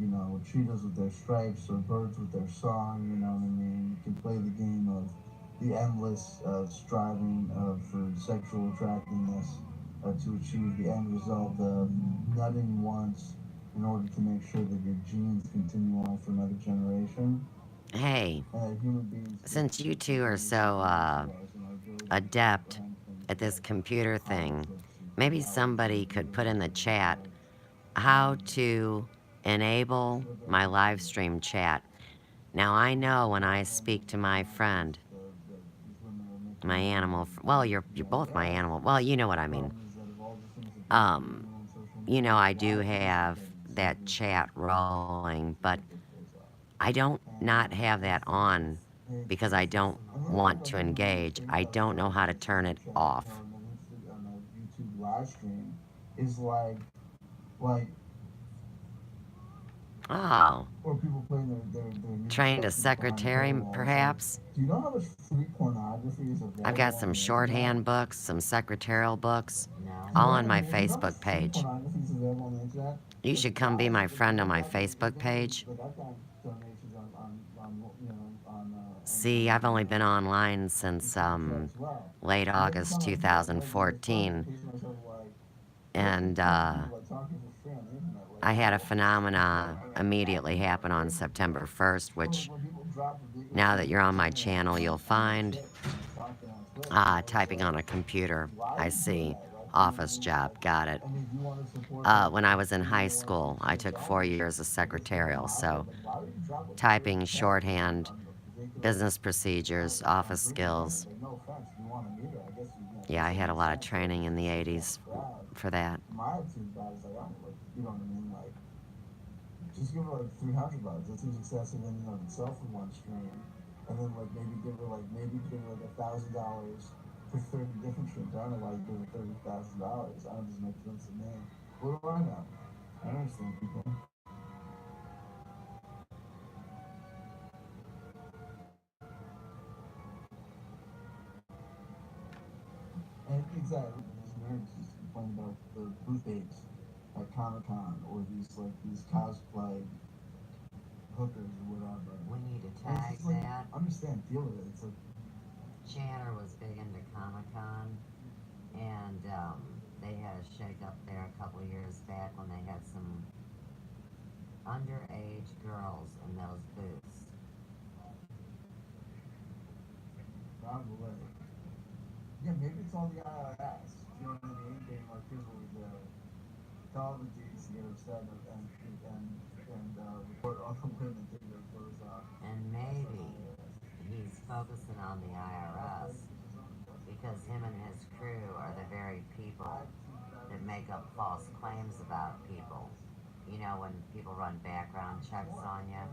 cheetahs with their stripes, or birds with their song. You know what I mean? You can play the game of the endless striving for sexual attractiveness to achieve the end result of nutting once in order to make sure that your genes continue on for another generation. Hey, Human beings since you two are so adept at this computer thing, maybe somebody could put in the chat how to enable my live stream chat. Now, I know when I speak to my friend, my animal, well, you're both my animal. Well, you know what I mean. Um, I do have that chat rolling, but I don't not have that on because I don't want to engage. I don't know how to turn it off. On a YouTube live stream is like Oh, or people playing their trained a stuff behind secretary, paywalls. perhaps? Do you know how much free pornography is I've got available some on the internet? shorthand books, some secretarial books, No. all on my Do you know how much Facebook free page. pornography is available on the internet? You Like should come be guys, my like friend on my I've gotten, Facebook page. like I've gotten donations See, I've only been online the since super chat as well. late And every August time I do it, right, when I start, I 2014, picture myself like, and people like talking for free on the internet, like, I had a phenomena immediately happen on September 1st, so like which when people drop the biggest now that thing you're on my saying like, channel, you'll I'm like find shit, talking on Twitter, it's typing on like, a computer. why I are you doing see. that, right? Office job. Got it. I mean, if you want to support like When I was in high female school, I took 4 sexuality, years of I guess people secretarial, have it, so but why would you drop like typing, 30 texts shorthand, on a particular business procedures, office skills. Like, no offense, if you want to meet her, I guess Yeah, I it had a makes lot of sense, right? training in the It's a 80s crowd. for that. My attitude about it is like, I don't like, you know what I mean? Like, just give her like $300. That seems excessive in and of itself for one stream. And then like maybe give her like $1,000 for 30 different streams. I don't know why you give her $30,000. I don't just make sense to me. What do I know? I don't understand people. And exactly, these nerds just complain about the booth babes at Comic Con, or these cosplay hookers or whatever. We need to And it's tag just like, that. understand, deal with it. It's like, Chanter was big into Comic Con, and they had a shake up there a couple years back when they had some underage girls in those booths. probably. Yeah, maybe it's all the IRS. You know what I mean? Being like, here's what we do. Tell the dudes to get upset and report all the women taking their clothes off. And maybe he's focusing on the IRS because him and his crew are the very people that make up false claims about people. You know, when people run background checks on you,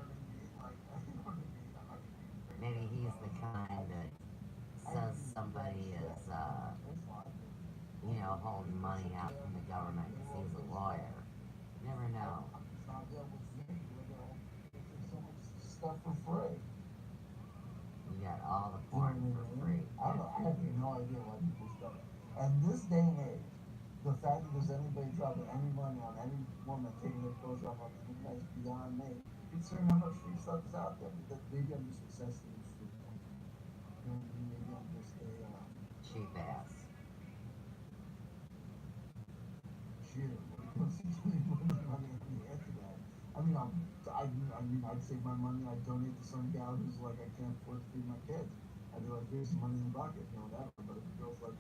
maybe he's the kind that says somebody is, you know, holding money out from the government because he's a lawyer. You never know. Stuff for free. You got all the You know what I porn mean? for free. I don't know. I have no idea why people stuff. And this day and age, the fact that there's anybody dropping any money on any woman taking their clothes off on the internet is beyond me. Considering how much free stuff is out there, but maybe I'm just obsessed with it. You know what I mean? Maybe I'm just a Cheap ass. shit. When it comes to giving women money on the internet, I'd save my money. I'd donate to some gal who's like, I can't afford to feed my kids. I'd be like, here's some money in the bucket, you know, whatever. But if a girl's like,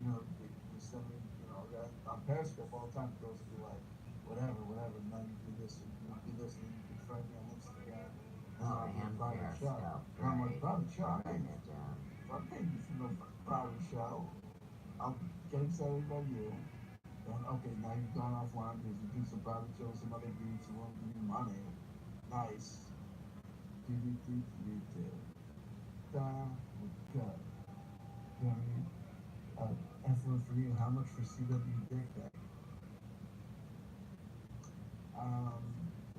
you know, they send me, you know, on Periscope all the time, girls will be like, whatever, now you do this, and you do this, and you can friend me on Instagram. And Oh, I'll do a and private show. Periscope. And I'm like, Great. private show? I Bring ain't, it down. I'm paying you for no private show. I'll get excited by you. And okay, now you've gone offline because you do some private shows, some other dudes who won't give you money. Nice. Do. Good. You know what I mean? And for you, how much for CW dick pic?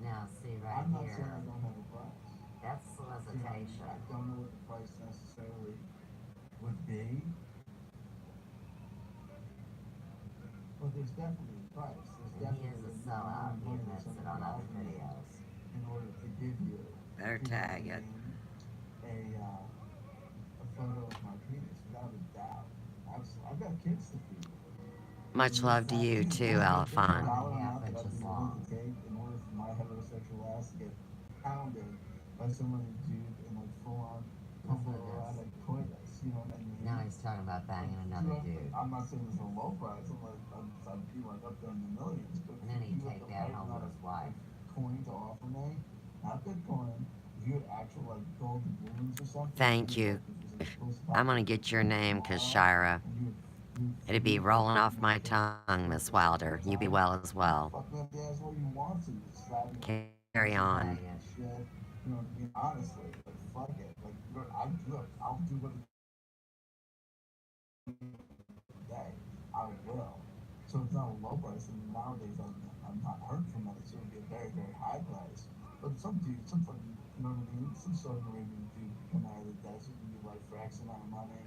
Now, see right I'm not saying here, I don't have a price. that's You know what I mean? solicitation. I don't know what the price necessarily would be. But there's definitely a price. There's And he is definitely a sellout. He money admits that's it on other offering you videos. in order to give you, Better you know what I tag it. mean, a photo of my penis, without a doubt. I've got kids to feed. Much love to you too, Alphon. Dollar Half amount that I'd inches be willing long. to take in order for my heterosexual ass to get pounded by some other dude in like full on homoerotic coitus, you know what I mean? Now he's talking about banging another dude. I'm not saying it's a low price. I'd be like up there in the millions. But And then if he'd you had take the that right home amount with of his wife. coin to offer me, not Bitcoin, if you had actual like gold doubloons or something. Thank you. I'm gonna get your name, 'cause Shira. It'd be rolling off my tongue, Miss Wilder. You be well as well. Fuck me up the ass what you want to. Just slap me. Carry on. Shit. You know what I mean? Honestly, like fuck it. Like I'll do what day. I will. So it's not a low price, and nowadays I'm not hurting for money, so it would be a very, very high price. But some dude, some fucking, you know what I mean? Some Saudi Arabian dude would come out of the desert and be like for X amount of money.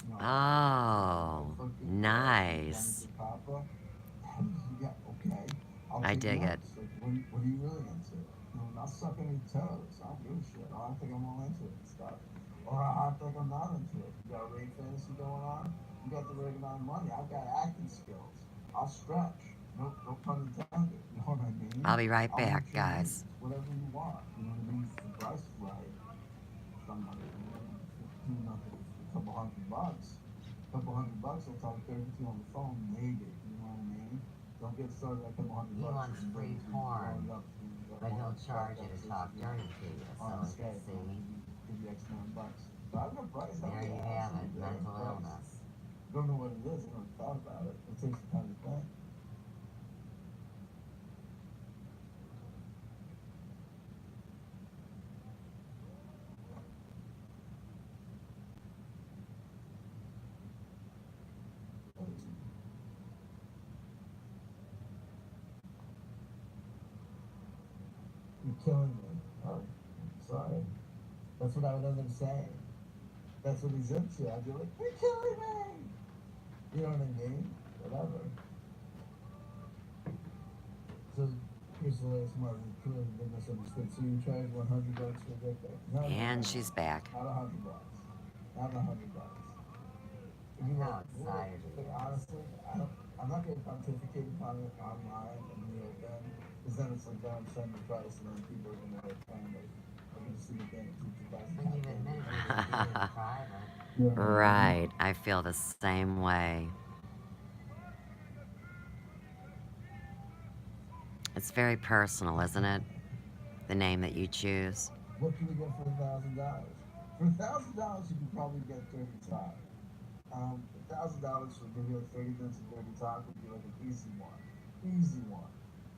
You know, Oh, fucking nice. Papa. Yeah, okay. I'll I take dig it. notes. Like, what are you really into? You know, not sucking your toes. I don't give a shit. I don't think I'm all into it and stuff. Or I think I'm not into it. You got rape fantasy going on? You got the right amount of money. I've got acting skills. I'll stretch. No pun intended. You know what I mean? I'll be right I'll back, meet your guys. needs. Whatever you want. You know what I mean? If the price is right. I'm not do nothing. A couple $100. $200, I'll talk dirty to you on the phone, maybe. You know what I mean? Don't get started at $200. He wants free porn, but he'll charge you to talk dirty to you. So On if you Skype, see, give you X amount of bucks. But I've got price. there you have it, mental illness. Don't know what it is. I never thought about it. It takes some time to think. You're killing me. Oh, sorry. That's what I would end up saying. That's what he's into. I'd be like, you're killing me. You know what I mean? Whatever. So, Crystal last month was clearly been misunderstood. So you charge $100 for a dick pic? No, And she's back. not $100. Not $100. I know, excited he But is. honestly, I'm not going to pontificate upon it online in the open, because then it's like, don't send the price, and then people are going to like find like, I'm going to see the thing, When you've admitted you didn't do it in private. Right. I feel the same way. It's very personal, isn't it? The name that you choose. What can we get for $1,000? For $1,000, you could probably get dirty talk. $1,000 for maybe like 30 minutes of dirty talk would be like an easy one. Easy one.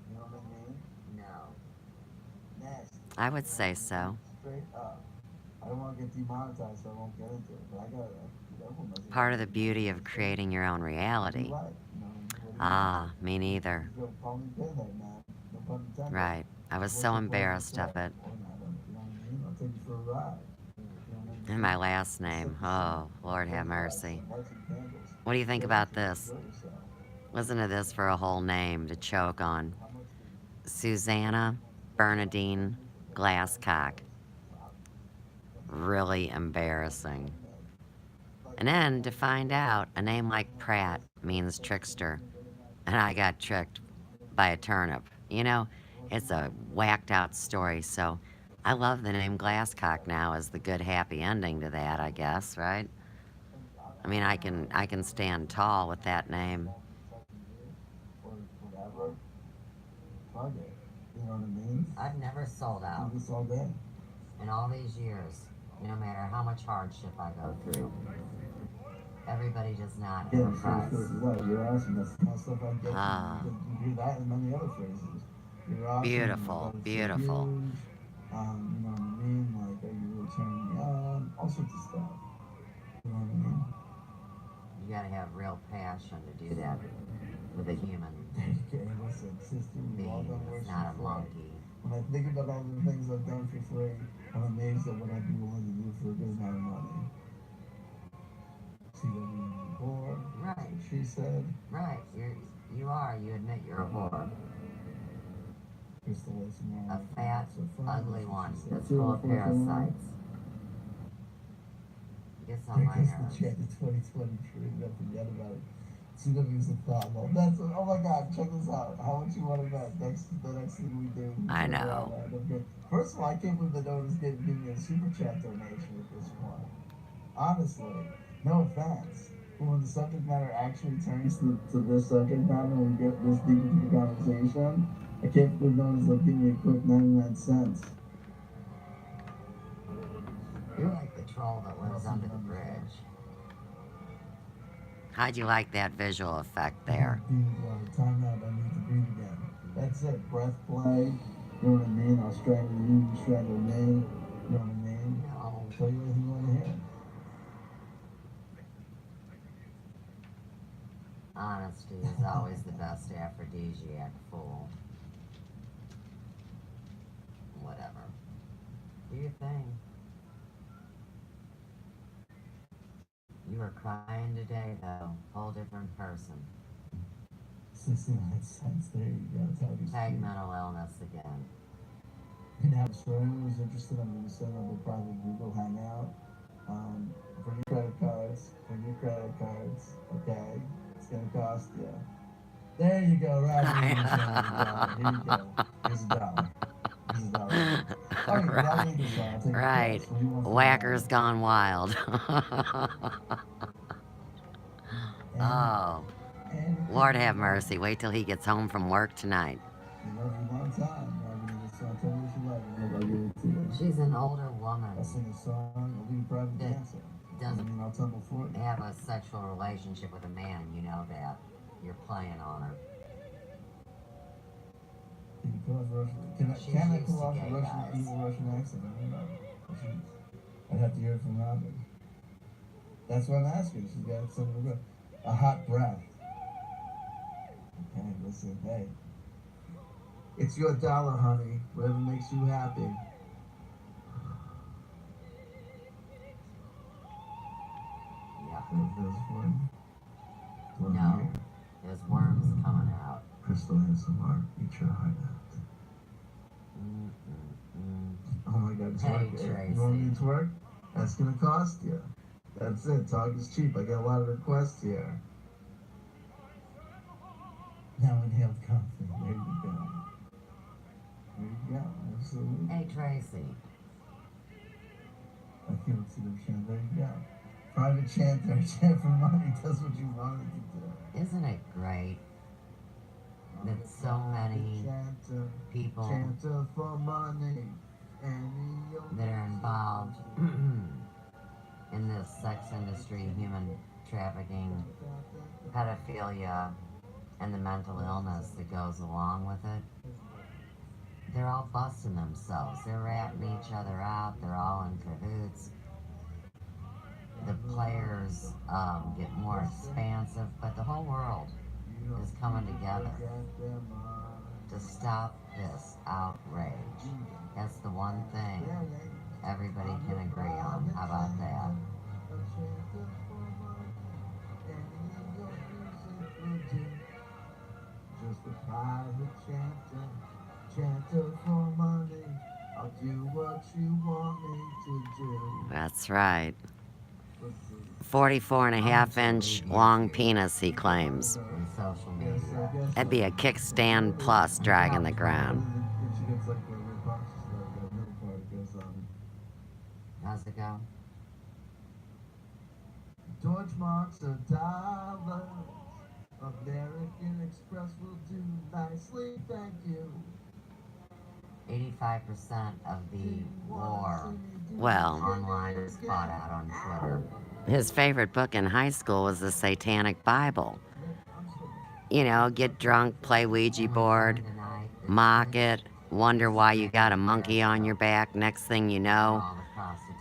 You know what I mean? No. Nasty. I would say so. Straight up. I don't want to get demonetized, so I won't get into it. But I got it. Part of the beauty of creating your own reality. Ah, me neither. Call me pinhead, man. No pun intended. Right. I was so embarrassed of it. Or not, you know what I mean? I'll take you for a ride. And my last name. Oh, Lord have mercy. What do you think about this? Listen to this for a whole name to choke on. Susanna Bernadine Glasscock. Really embarrassing. And then to find out, a name like Pratt means trickster. And I got tricked by a turnip. You know, it's a whacked out story, so I love the name Glasscock now as the good happy ending to that, I guess, right? I mean, I can stand tall with that name. Plug it. You know what I mean? I've never sold out. Do this all day. In all these years, no matter how much hardship I go through. Everybody does not Yeah, have a price. what? You're awesome. That's the kind of stuff I get. Ah. You hear that and many other phrases. You're awesome. Beautiful, beautiful. Huge. You know what I mean? Like, are you really turning me on? All sorts of stuff. You know what I mean? You gotta have real passion to do that with a human Okay, listen, sister, we've all being. done worse It's not a for free. monkey. When I think about all the things I've done for free, I'm amazed at what I'd be willing to do for a good amount of money. CW whore. Right. That's what she said. Right. You admit you're a whore. Crystal Lace A fat, so fun, ugly that's what one she said. that's full of 0441. parasites. Gets on There my goes the nerves. check to 2023. Don't forget about it. CW's a problem. That's oh my god, check this out. How much you want to bet? The next thing we do. I know. First of all, I can't believe the notice giving me a super chat donation at this point. Honestly, no offense. But when the subject matter actually turns to this subject matter and we get this deep into the conversation, I can't believe no one's like giving me a quick 99 cents. You're like the troll that lives under the bridge. How'd you like that visual effect there? Time out, I need to breathe again. That's it, breath play. You know what I mean? I'll strangle you, you strangle me. You know what I mean? No. I'll tell you anything you want to hear. Honesty is always the best aphrodisiac, fool. Whatever. Do your thing. You were crying today, though. Whole different person. 69 cents. There you go. That's how it is. Tag mental illness again. Now, for anyone who's interested, I'm going to set up a private Google Hangout. For your credit cards. Okay? It's going to cost you. There you go. Right. Here you go. Here's a dollar. Right. Whacker's gone wild. Oh, Lord have mercy. Wait till he gets home from work tonight. She's an older woman. I'll sing a song. I'll be a private dancer. Doesn't I'll tumble for you. have a sexual relationship with a man, you know that. You're playing on her. Can I pull off a evil Russian accent? I don't know. I'd have to hear it from Robin. That's what I'm asking. She's got something to go. A hot breath. Okay, listen, hey. It's your dollar, honey. Whatever makes you happy. Yeah. Those for you? No. There's worms coming out. Crystal ASMR. Eat your heart out. Oh my God, Hey, twerk. Tracy. You want me to twerk? That's gonna cost you. That's it. Talk is cheap. I get a lot of requests here. Now inhale with confidence. There you go. There you go. Absolutely. Hey, Tracy. I can't see them chant. There you go. Private chanter. Chant for money. Does what you want it to do. Isn't it great that so many people Chanter for money. that are involved in this sex industry, human trafficking, pedophilia, and the mental illness that goes along with it, they're all busting themselves. They're ratting each other out. They're all in cahoots. The players get more expansive, but the whole world is coming together to stop this outrage. That's the one thing everybody can agree on. How about that? Just a private chanter, chanter for money. I'll do what you want me to do. That's right. 44.5-inch long penis, he claims. In social media. That'd be a kickstand plus dragging the ground. How's it go? George marks are dollars. American Express will do nicely, thank you. 85% of the war Well, online is fought out on Twitter. his favorite book in high school was the Satanic Bible. You know, get drunk, play Ouija board, mock it, wonder why you got a monkey on your back. Next thing you know,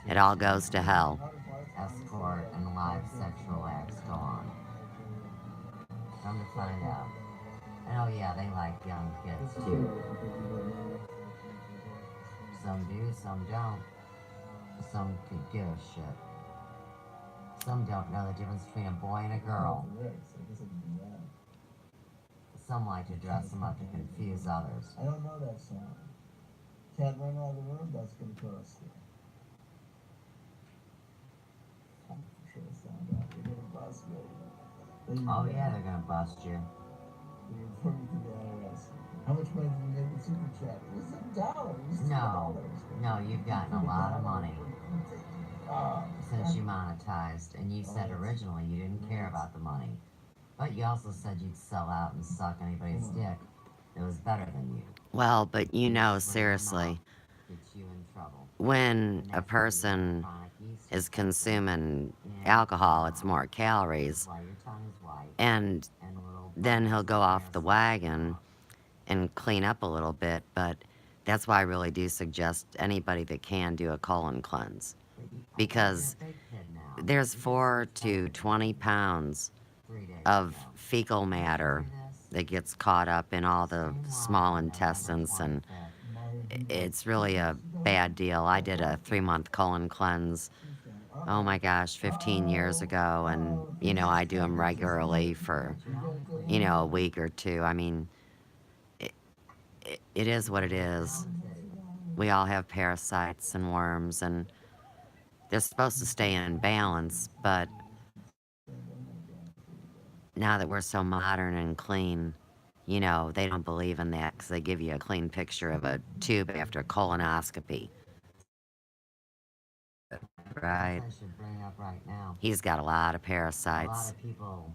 it all goes to hell. Escort and live sexual acts go on. Come to find out. And oh yeah, they like young kids too. Some do, some don't. Some could give a shit. Some don't know the difference between a boy and a girl. Some like to dress them up to confuse others. I don't know that song. Can't run out of the room, that's gonna cost you. I'm sure it's sound out. They're gonna bust me. Oh yeah, they're gonna bust you. They refer me to the IRS. How much money did you make with Super Chat? It was $1. It was $2. No, you've gotten a lot of money since you monetized, and you said originally you didn't care about the money. But you also said you'd sell out and suck anybody's dick that was better than you. Well, but you know, seriously, Gets you in trouble. when a person is consuming alcohol, it's more calories, Why your tongue is white and and little then he'll go off the wagon and clean up a little bit, but that's why I really do suggest anybody that can do a colon cleanse, because there's 4 to 20 pounds of fecal matter that gets caught up in all the small intestines, and it's really a bad deal. I did a 3-month colon cleanse, oh my gosh, 15 years ago, and, you know, I do them regularly for, you know, a week or two. I mean, it is what it is. We all have parasites and worms, and they're supposed to stay in balance, but now that we're so modern and clean, you know, they don't believe in that because they give you a clean picture of a tube after colonoscopy. Right? I should bring up right now. He's got a lot of A lot parasites. of people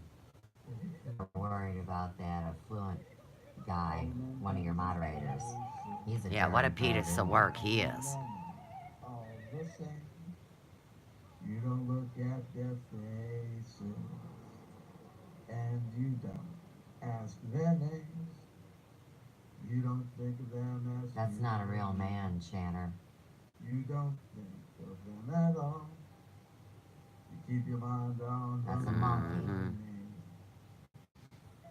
are worried about that affluent guy, one of your moderators. He's a Yeah, what a dirty piece of bird. work he is. All the same, you don't look at their faces, and you don't ask their names. You don't think of them as That's not a real man, Chanter. You don't think of them at all. You keep your mind on That's a the monkey. money.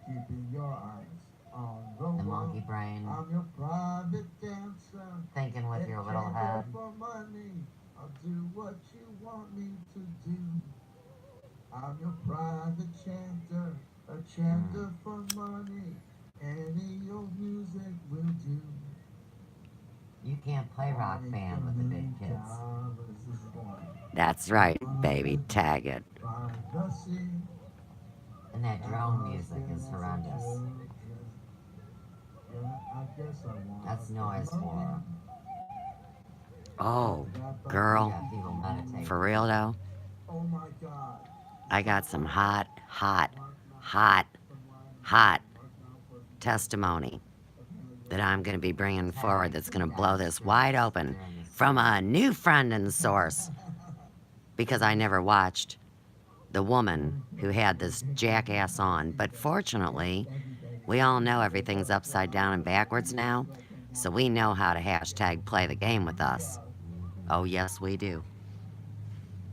Keeping your eyes on the The one. monkey brain. I'm your private dancer. Thinking with your little Chanter head. for money. I'll do what you want me to do. I'm your private chanter, a chanter for money. Any old music will do. You can't play Rock Band with the big kids. That's right, baby. Tag it. And that drone music is horrendous. That's noise for Oh, girl. yeah, people meditate. For real though, Oh my God. I got some hot testimony that I'm going to be bringing forward that's going to blow this wide open from a new friend and source, because I never watched the woman who had this jackass on. But fortunately, we all know everything's upside down and backwards now, so we know how to hashtag play the game with us. Oh yes, we do.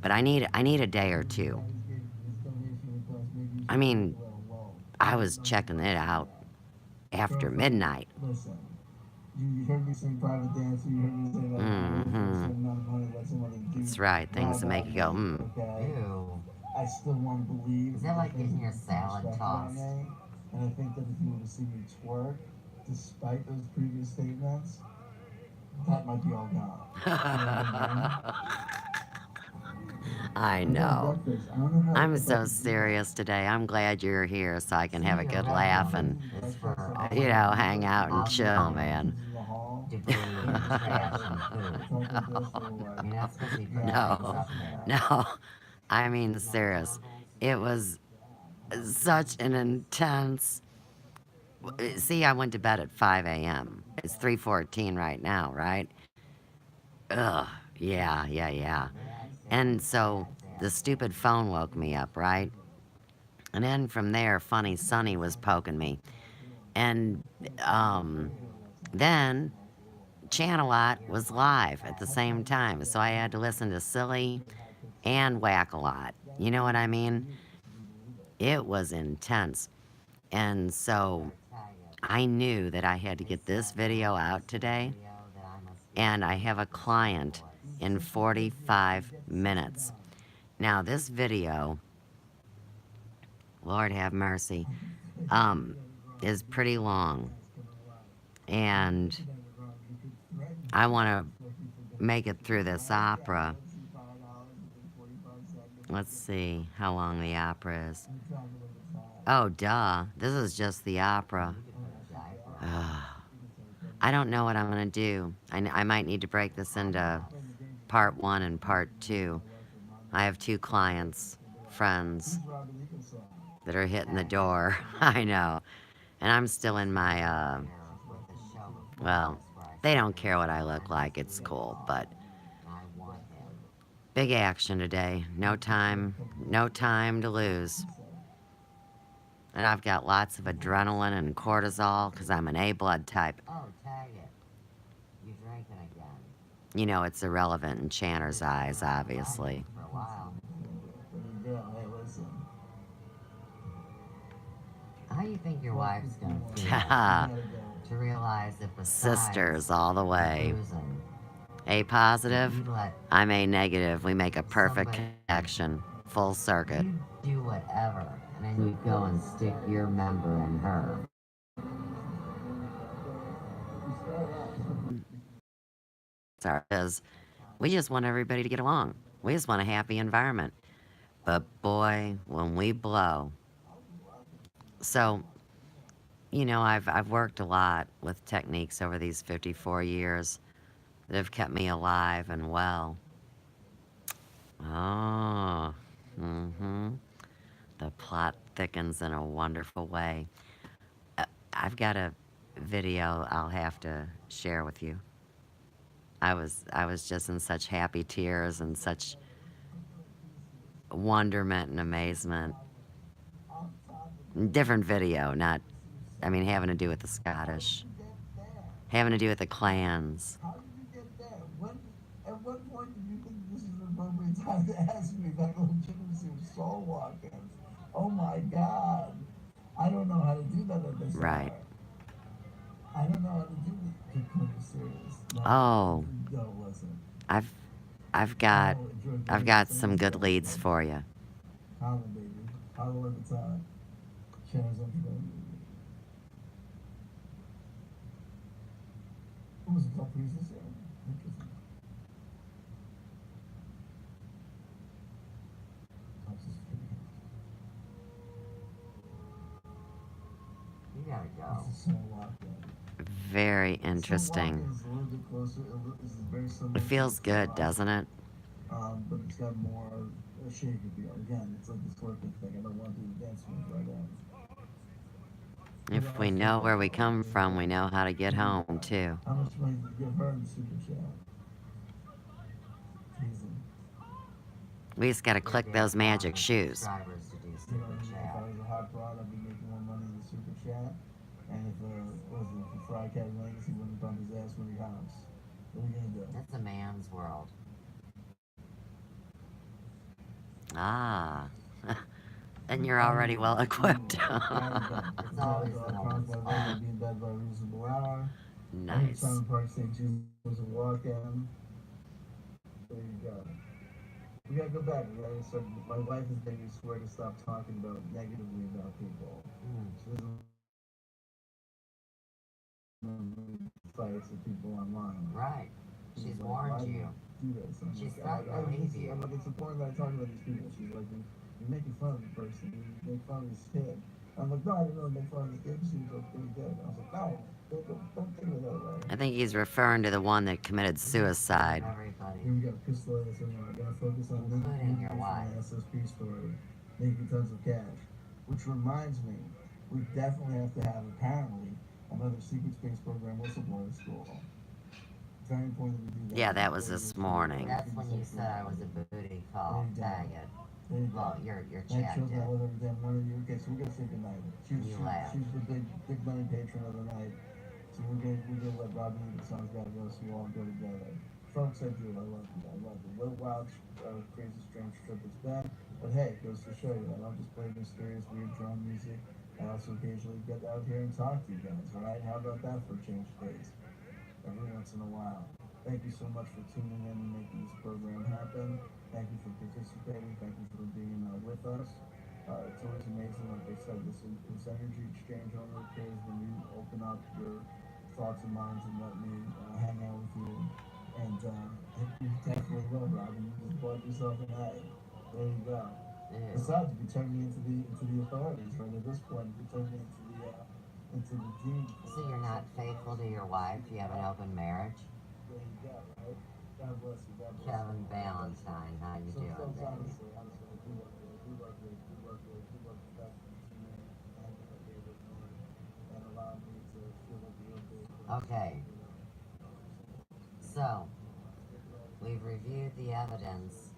But I need a day or two. I mean, I was checking it out after midnight. Listen, you heard me sing Private Dancer, you heard me say that That's right, things that make you go, okay? Ew. I still want to believe. Is that like getting your salad tossed? And I think that if you were to see me twerk, despite those previous statements, that might be all gone. I know. I'm so serious today. I'm glad you're here so I can have a good laugh and, hang out and chill, man. Debris and trash and food. I mean, that's supposed to be put No, there. no. I mean, serious. It was such an intense. See, I went to bed at 5 a.m. It's 3:14 right now, right? Ugh. Yeah. And so the stupid phone woke me up, right? And then from there, Funny Sonny was poking me. And then Channelot was live at the same time. So I had to listen to Silly and Whack-A-Lot. You know what I mean? It was intense. And so I knew that I had to get this video out today. And I have a client in 45 minutes. Now, this video, Lord have mercy, is pretty long. And I want to make it through this opera. Let's see how long the opera is. Oh, duh. This is just the opera. I don't know what I'm going to do. I might need to break this into part 1 and part 2. I have 2 clients, friends, that are hitting the door. I know. And I'm still in my, well, they don't care what I look like. It's cool, but big action today. No time to lose. And I've got lots of adrenaline and cortisol because I'm an A blood type. Oh, tag it. You drinking again. You know, it's irrelevant in Chanter's eyes, obviously. For a while. How do you think your wife's gonna feel to realize that besides Sisters all the way. losing, A positive, you let I'm A negative. We make a perfect connection. Full circuit. you do whatever, and then you go and stick your member in her. Sorry, because we just want everybody to get along. We just want a happy environment. But boy, when we blow. So, I've worked a lot with techniques over these 54 years that have kept me alive and well. Oh, the plot thickens in a wonderful way. I've got a video I'll have to share with you. I was just in such happy tears and such wonderment and amazement. Different video, having to do with the Scottish, having to do with the clans. How did you get there? At what point did you think this is an appropriate time to ask me about the legitimacy of soul walk-ins? Oh my God. I don't know how to do that at this Right. hour. I don't know how to do the completely serious. Oh. No, listen. I've got some good leads for you. Holla, baby. Holla at the time. Channels up to was a couple pieces. Yeah. Interesting. You gotta go. This is so locked in. Very interesting. Is a little bit closer. Is very similar It to feels the good, doesn't it? but it's got more shake appeal. Again, it's like the twerking thing. I don't want to do the dance moves right in. If we know where we come from, we know how to get home, too. How much money did you give her in the super chat? Easy. We just gotta click those magic shoes. Subscribers to do You know super what I mean? If chat. I was a hot broad, I'd be making more money in the super chat. And if if Fry Cat Legacy wouldn't bump his ass when he hops. What are you gonna do? It's a man's world. Ah. And you're already well equipped. It's always the woman's fault. Be in bed by a reasonable hour. Nice. Simon Park St. Jesus was a walk-in. There you go. We gotta go back. We gotta start. My wife has made me swear to stop talking about negatively about people. She doesn't fights with people online. Right. She's warned you. Do this. She's threatened to leave you. I'm like, it's important that I talk about these people. She's like, you're making fun of the person. You make fun of this kid. I'm like, no, I didn't know make fun of this kid. She was like, pretty good. I was like, no, don't think of it that way. I think he's referring to the one that committed suicide. Everybody. Here we go. Pistol is in there. Gotta focus on Including your wife. SSP story. Making tons of cash. Which reminds me, we definitely have to have, apparently, another secret space program whistleblower school. Very important that we do that. Yeah, that was this morning. That's when you said I was a booty call. Tag it. Well, your chat shows did. that with every damn one of you. Okay, so we're gonna say goodnight. You laughed. She's the big money patron of the night. So we're gonna let Robbie and the Sons gotta go, so we all go together. Folks, I do. I love you. I love you. What a wild, crazy, strange trip it's been. But hey, it goes to show you I don't just play mysterious, weird drone music. I also occasionally get out here and talk to you guys. All right, how about that for a change of pace? Every once in a while. Thank you so much for tuning in and making this program happen. Thank you for participating. Thank you for being with us. It's always amazing, like I said, this energy exchange only occurs when you open up your thoughts and minds and let me hang out with you. And you definitely will, Robin. You just bought yourself an egg. There you go. Yeah. Besides, you turn me into the authorities, right? At this point, you turn me into the dean. So you're not faithful to your wife? You have an open marriage? There you go, right? God bless you. God bless Kevin you. Valentine, how you doing, Folks, baby? honestly, I do love you. I do love you. I do love you. I do love the fact that you made and that they were born and allowed me to feel like you're big. Okay. So, we've reviewed the evidence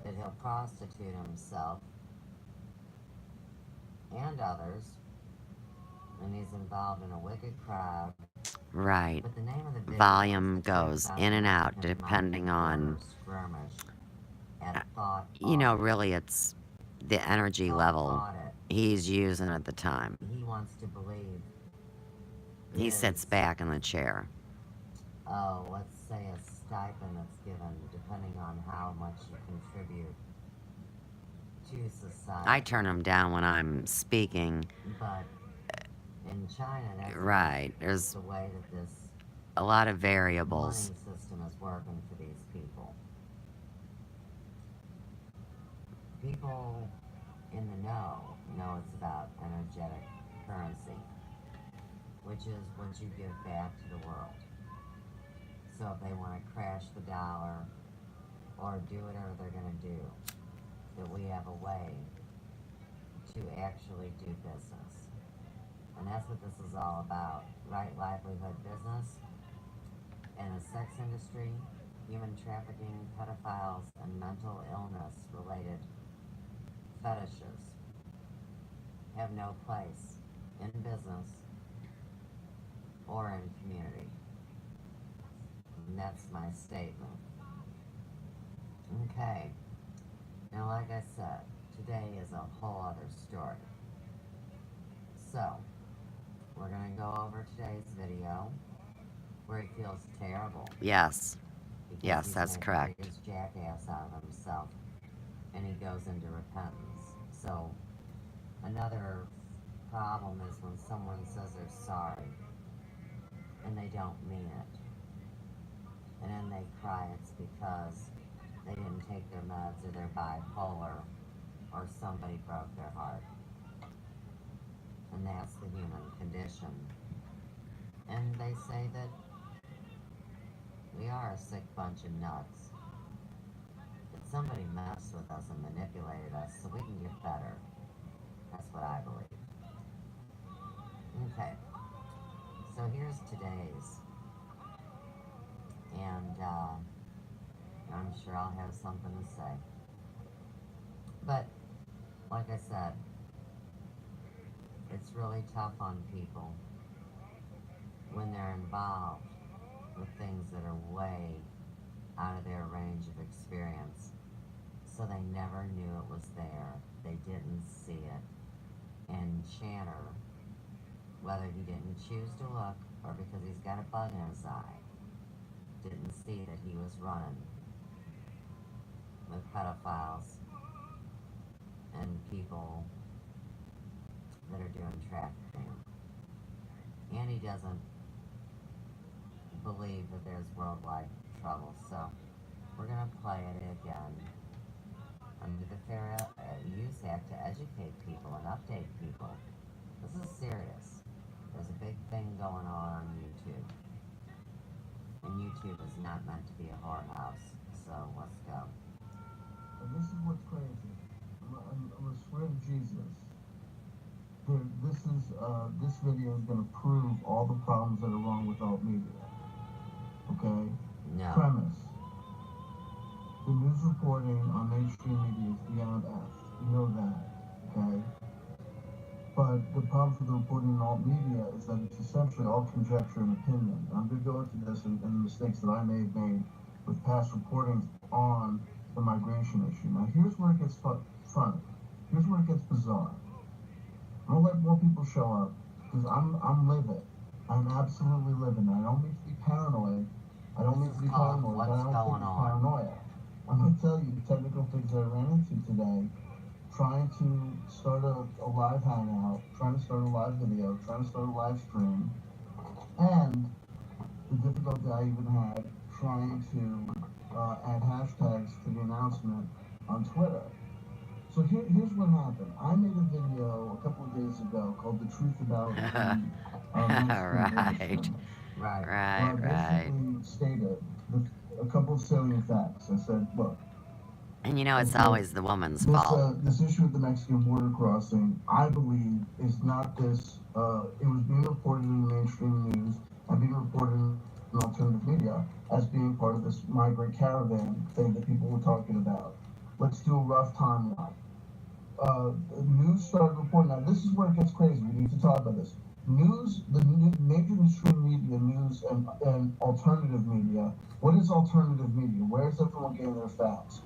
that he'll prostitute himself and others, and he's involved in a wicked crowd. Right. But the name of the video Volume is the goes in and out depending on, you know, really it's the energy level he's using at the time. He wants to believe. He sits back in the chair. Oh, let's say a stipend that's given depending on how much you contribute to society. I turn him down when I'm speaking. But in China, that's right. There's the way that this a lot of variables. money system is working for these people. People in the know it's about energetic currency, which is what you give back to the world. So if they want to crash the dollar or do whatever they're going to do, that we have a way to actually do business. And that's what this is all about, right? Livelihood business and the sex industry, human trafficking, pedophiles, and mental illness related fetishes have no place in business or in community. And that's my statement. Okay. Now, like I said, today is a whole other story. So, we're going to go over today's video where he feels terrible. Yes. Because Yes, he's that's made the correct. biggest jackass out of himself. And he goes into repentance. So, another problem is when someone says they're sorry and they don't mean it. and then they cry it's because they didn't take their meds or they're bipolar or somebody broke their heart. And that's the human condition. And they say that we are a sick bunch of nuts. That somebody messed with us and manipulated us so we can get better. That's what I believe. Okay. So here's today's. And I'm sure I'll have something to say. But, like I said, it's really tough on people when they're involved with things that are way out of their range of experience. So they never knew it was there. They didn't see it. And Chanter, whether he didn't choose to look or because he's got a bug in his eye, didn't see that he was running with pedophiles and people that are doing trafficking. And he doesn't believe that there's worldwide trouble. So we're going to play it again under the Fair Use Act to educate people and update people. This is serious. There's a big thing going on YouTube. And YouTube is not meant to be a whorehouse. So let's go. And this is what's crazy. I'm gonna swear to Jesus. This video is gonna prove all the problems that are wrong with alt media. Okay? No. Premise. The news reporting on mainstream media is beyond F. You know that. Okay? But the problem for the reporting in alt media is that it's essentially all conjecture and opinion. I'm going to go into this and the mistakes that I may have made with past reportings on the migration issue. Now, here's where it gets funny. Here's where it gets bizarre. I'm going to let more people show up because I'm livid. I'm absolutely livid. I don't mean to be paranoid. I don't mean to be paranoid, but I don't think it's paranoia. I'm going to tell you the technical things that I ran into today. Trying to start a live hangout, trying to start a live video, trying to start a live stream, and the difficulty I even had trying to add hashtags to the announcement on Twitter. So here's what happened. I made a video a couple of days ago called "The Truth About the Right. Right. Where I basically stated a couple of salient facts. I said, look. And you know, it's always the woman's fault. This issue with the Mexican border crossing, I believe, is not this. It was being reported in the mainstream news and being reported in alternative media as being part of this migrant caravan thing that people were talking about. Let's do a rough timeline. News started reporting. Now, this is where it gets crazy. We need to talk about this. News, the major mainstream media, news, and alternative media. What is alternative media? Where is everyone getting their facts?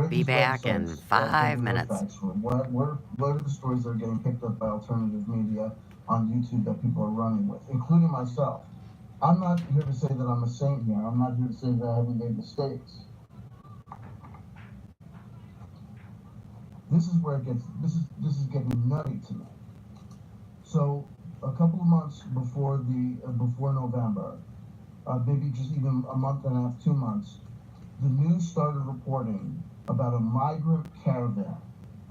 Be back in 5 minutes. What are the stories that are getting picked up by alternative media on YouTube that people are running with, including myself? I'm not here to say that I'm a saint here. I'm not here to say that I haven't made mistakes. This is where it gets. This is getting nutty to me. So a couple of months before November, maybe just even a month and a half, 2 months, the news started reporting about a migrant caravan,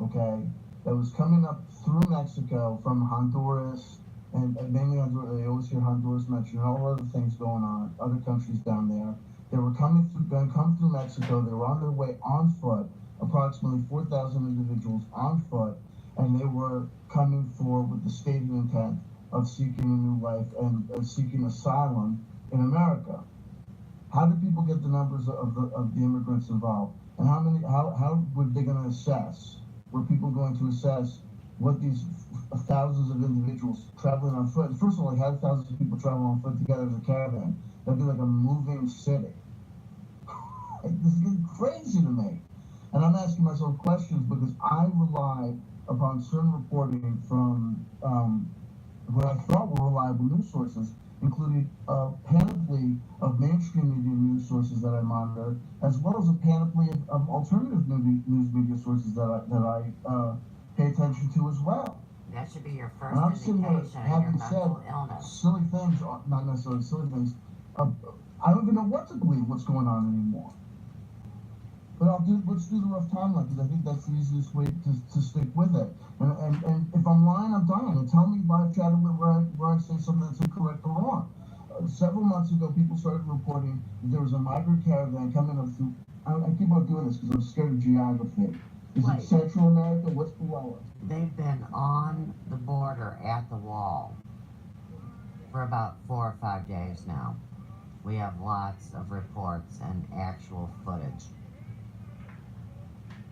okay, that was coming up through Mexico from Honduras, and mainly Honduras. They always hear Honduras mentioned, and all other things going on, other countries down there. They were going to come through Mexico. They were on their way on foot, approximately 4,000 individuals on foot, and they were coming forward with the stated intent of seeking a new life and seeking asylum in America. How did people get the numbers of the immigrants involved? And how were they going to assess? Were people going to assess what these thousands of individuals traveling on foot? First of all, how did thousands of people travel on foot together as a caravan? That'd be like a moving city. This is getting crazy to me. And I'm asking myself questions because I rely upon certain reporting from what I thought were reliable news sources, including a panoply of mainstream media news sources that I monitor, as well as a panoply of alternative news media sources that I pay attention to as well. That should be your first And I'm sitting here indication of your having mental said illness. silly things, not necessarily silly things, I don't even know what to believe what's going on anymore. But let's do the rough timeline because I think that's the easiest way to stick with it. And if I'm lying, I'm dying. And tell me live chat where I say something that's incorrect or wrong. Several months ago, people started reporting that there was a migrant caravan coming up through. I keep on doing this because I'm scared of geography. Is it Central America? What's below it? They've been on the border at the wall for about 4 or 5 days now. We have lots of reports and actual footage.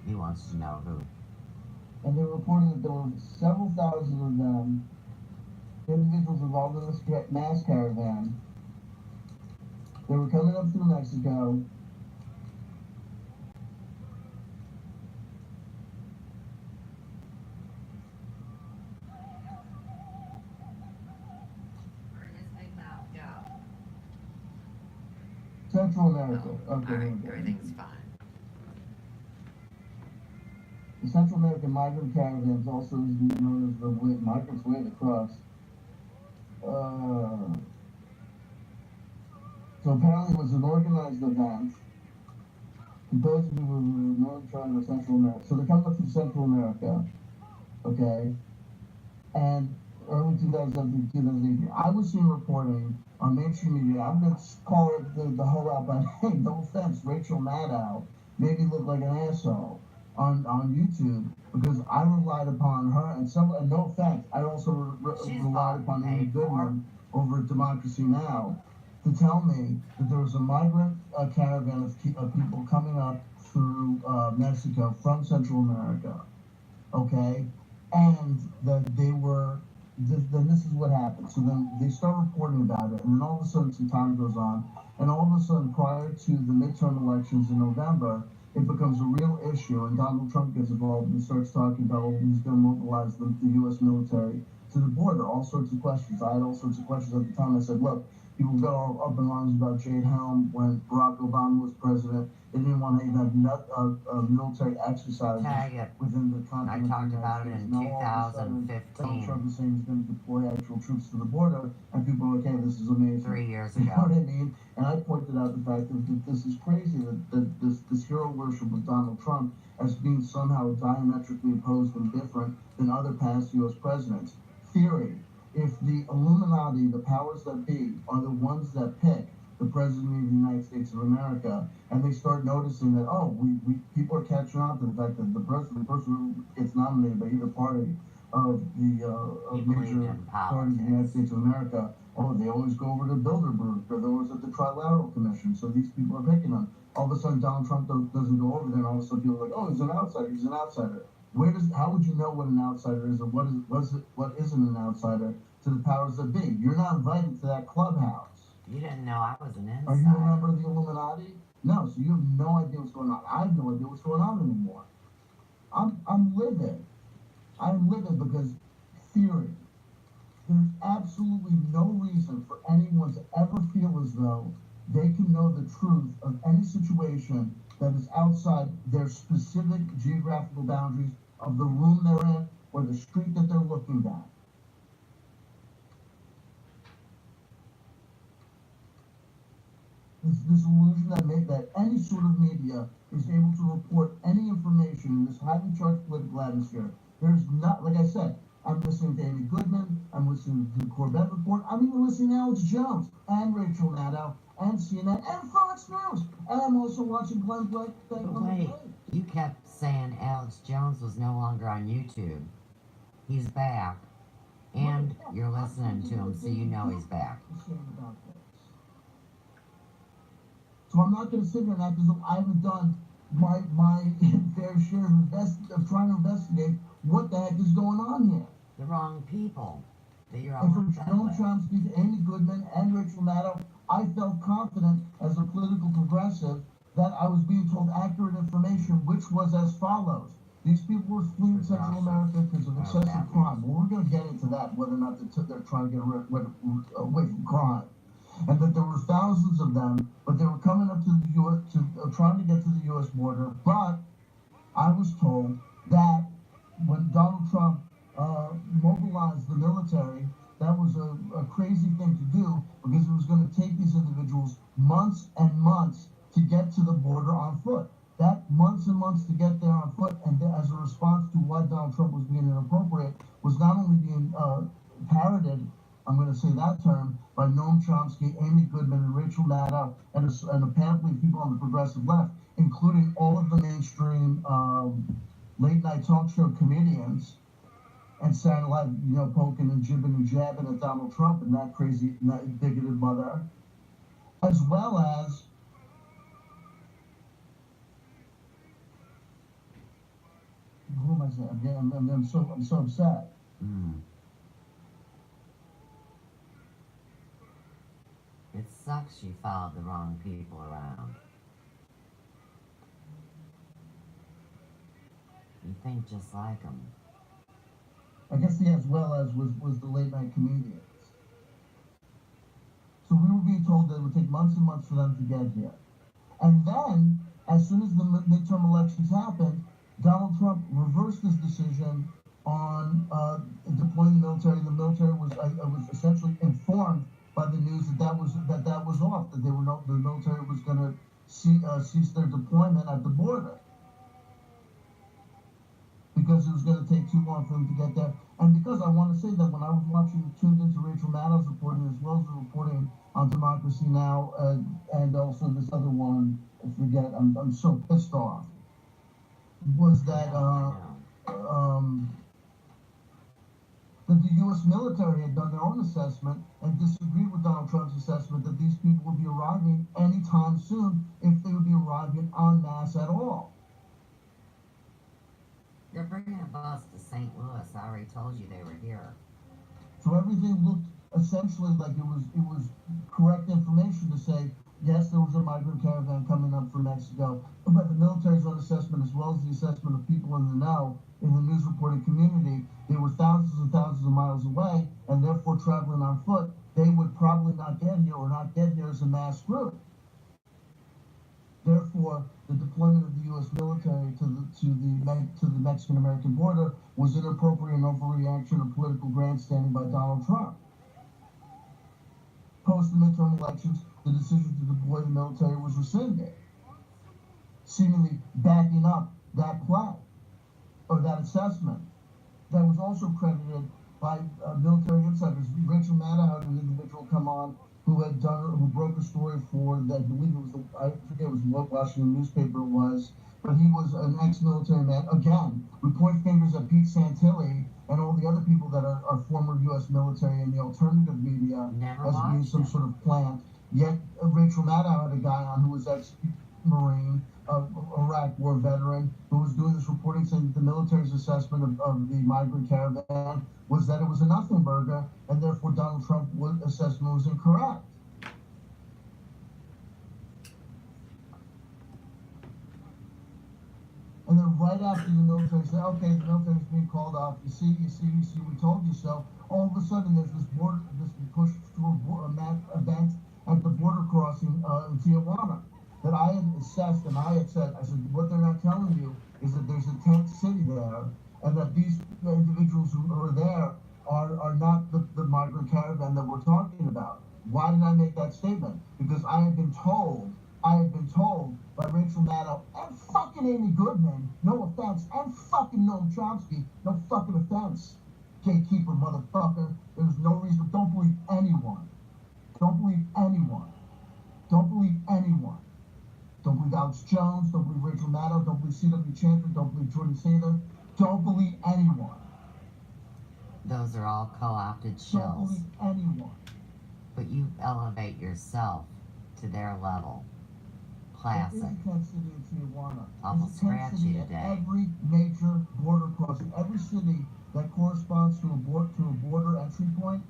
He wants to know who. And they're reporting that there were several thousand of them, individuals involved in this mass caravan. They were coming up through Mexico. Central America. Oh, Okay, all right, everything's fine. The Central American migrant caravans, also known as the Migrants' Way across. So apparently it was an organized event composed of people who were Northern China or Central America. So they're coming up from Central America, okay? And early 2017, 2018, I was seeing reporting on mainstream media. I'm going to call it the whole out by name. No offense, Rachel Maddow made me look like an asshole on YouTube because I relied upon her and no offense, I also relied upon Amy Goodman over at Democracy Now! To tell me that there was a migrant caravan of people coming up through Mexico from Central America, okay, and that they were. Then this is what happened. So then they start reporting about it, and then all of a sudden some time goes on, and all of a sudden prior to the midterm elections in November, it becomes a real issue, and Donald Trump gets involved and starts talking about he's going to mobilize the U.S. military to the border. All sorts of questions. I had all sorts of questions at the time. I said, look, people got all up in arms about Jade Helm when Barack Obama was president. They didn't want to even have military exercises within the continent. I talked about it in 2015. Donald Trump is saying he's going to deploy actual troops to the border, and people are like, hey, this is amazing. 3 years ago. You know ago. what I mean? And I pointed out the fact that this is crazy, that this hero worship of Donald Trump as being somehow diametrically opposed and different than other past U.S. presidents. Theory. If the Illuminati, the powers that be, are the ones that pick the President of the United States of America, and they start noticing that, people are catching on to the fact that the person who gets nominated by either party of the major parties of the United States of America, they always go over to Bilderberg, or they're always at the Trilateral Commission, so these people are picking them. All of a sudden, Donald Trump doesn't go over there, and all of a sudden people are like, he's an outsider. How would you know what an outsider is, or what isn't an outsider to the powers that be? You're not invited to that clubhouse. You didn't know I was an insider. Are you a member of the Illuminati? No, so you have no idea what's going on. I have no idea what's going on anymore. I'm livid. I'm livid because theory. There's absolutely no reason for anyone to ever feel as though they can know the truth of any situation that is outside their specific geographical boundaries of the room they're in or the street that they're looking at. This illusion that any sort of media is able to report any information in this highly charged political atmosphere. There's not, like I said, I'm listening to Amy Goodman, I'm listening to the Corbett Report, I'm even listening to Alex Jones and Rachel Maddow and CNN and Fox News, and I'm also watching Glenn Blake. Wait, you kept saying Alex Jones was no longer on YouTube. He's back, and you're listening to him, so you know he's back. So I'm not going to sit here and act as if I haven't done my fair share of trying to investigate what the heck is going on here. The wrong people that you're And all from Donald Trump to Amy Goodman and Rachel Maddow, I felt confident as a political progressive that I was being told accurate information, which was as follows. These people were fleeing Central America because of excessive crime. Well, we're going to get into that, whether or not they're trying to get away from crime. And that there were thousands of them, but they were coming up to the U.S. Trying to get to the U.S. border. But I was told that when Donald Trump mobilized the military, that that was a crazy thing to do because it was going to take these individuals months and months to get to the border on foot. That months and months to get there on foot, and as a response to why Donald Trump was being inappropriate, was not only being parroted, I'm going to say that term, by Noam Chomsky, Amy Goodman, and Rachel Maddow, and apparently people on the progressive left, including all of the mainstream late-night talk show comedians, and Saturday Night Live, poking and jibbing and jabbing at Donald Trump and that crazy, bigoted mother, as well as who am I saying? I'm so upset. It sucks you followed the wrong people around. You think just like them. I guess the as well as was the late night comedians. So we were being told that it would take months and months for them to get here. And then, as soon as the midterm elections happened, Donald Trump reversed his decision on deploying the military. The military was essentially informed by the news that was off, that the military was going to cease their deployment at the border, because it was going to take too long for them to get there. And because I want to say that when I was tuned into Rachel Maddow's reporting, as well as the reporting on Democracy Now! And also this other one, I forget, I'm so pissed off, was that that the U.S. military had done their own assessment and disagreed with Donald Trump's assessment that these people would be arriving anytime soon, if they would be arriving en masse at all. They're bringing a bus to St. Louis. I already told you they were here. So everything looked essentially like it was correct information to say, yes, there was a migrant caravan coming up from Mexico, but the military's own assessment, as well as the assessment of people in the know, in the news reporting community, they were thousands and thousands of miles away, and therefore traveling on foot, they would probably not get here, or not get here as a mass group. Therefore, the deployment of the U.S. military to the Mexican-American border was inappropriate and overreaction or political grandstanding by Donald Trump. Post the midterm elections, the decision to deploy the military was rescinded, seemingly backing up that play, or that assessment. That was also credited by military insiders. Rachel Maddow had an individual come on who broke a story for, I believe it was, I forget what Washington newspaper it was, but he was an ex-military man. Again, we point fingers at Pete Santilli and all the other people that are former U.S. military in the alternative media as being some sort of plant. Yet Rachel Maddow had a guy on who was ex-Marine, Iraq War veteran, who was doing this reporting saying that the military's assessment of the migrant caravan was that it was a nothing burger, and therefore Donald Trump's assessment was incorrect. And then right after the military said, okay, the military's being called off, you see, we told you so, all of a sudden there's this push through event at the border crossing in Tijuana that I had assessed, and I said, what they're not telling you is that there's a tent city there, and that these individuals who are there are not the migrant caravan that we're talking about. Why did I make that statement? Because I had been told by Rachel Maddow and fucking Amy Goodman, no offense, and fucking Noam Chomsky, no fucking offense, gatekeeper motherfucker. There's no reason. Don't believe anyone. Don't believe anyone. Don't believe anyone. Don't believe Alex Jones. Don't believe Rachel Maddow. Don't believe C.W. Chanter. Don't believe Jordan Sather. Don't believe anyone. Those are all co-opted shills. Don't believe anyone. But you elevate yourself to their level. Classic. There is a tent city in Tijuana. Awful scratchy today. Every major border crossing, every city that corresponds to a border entry point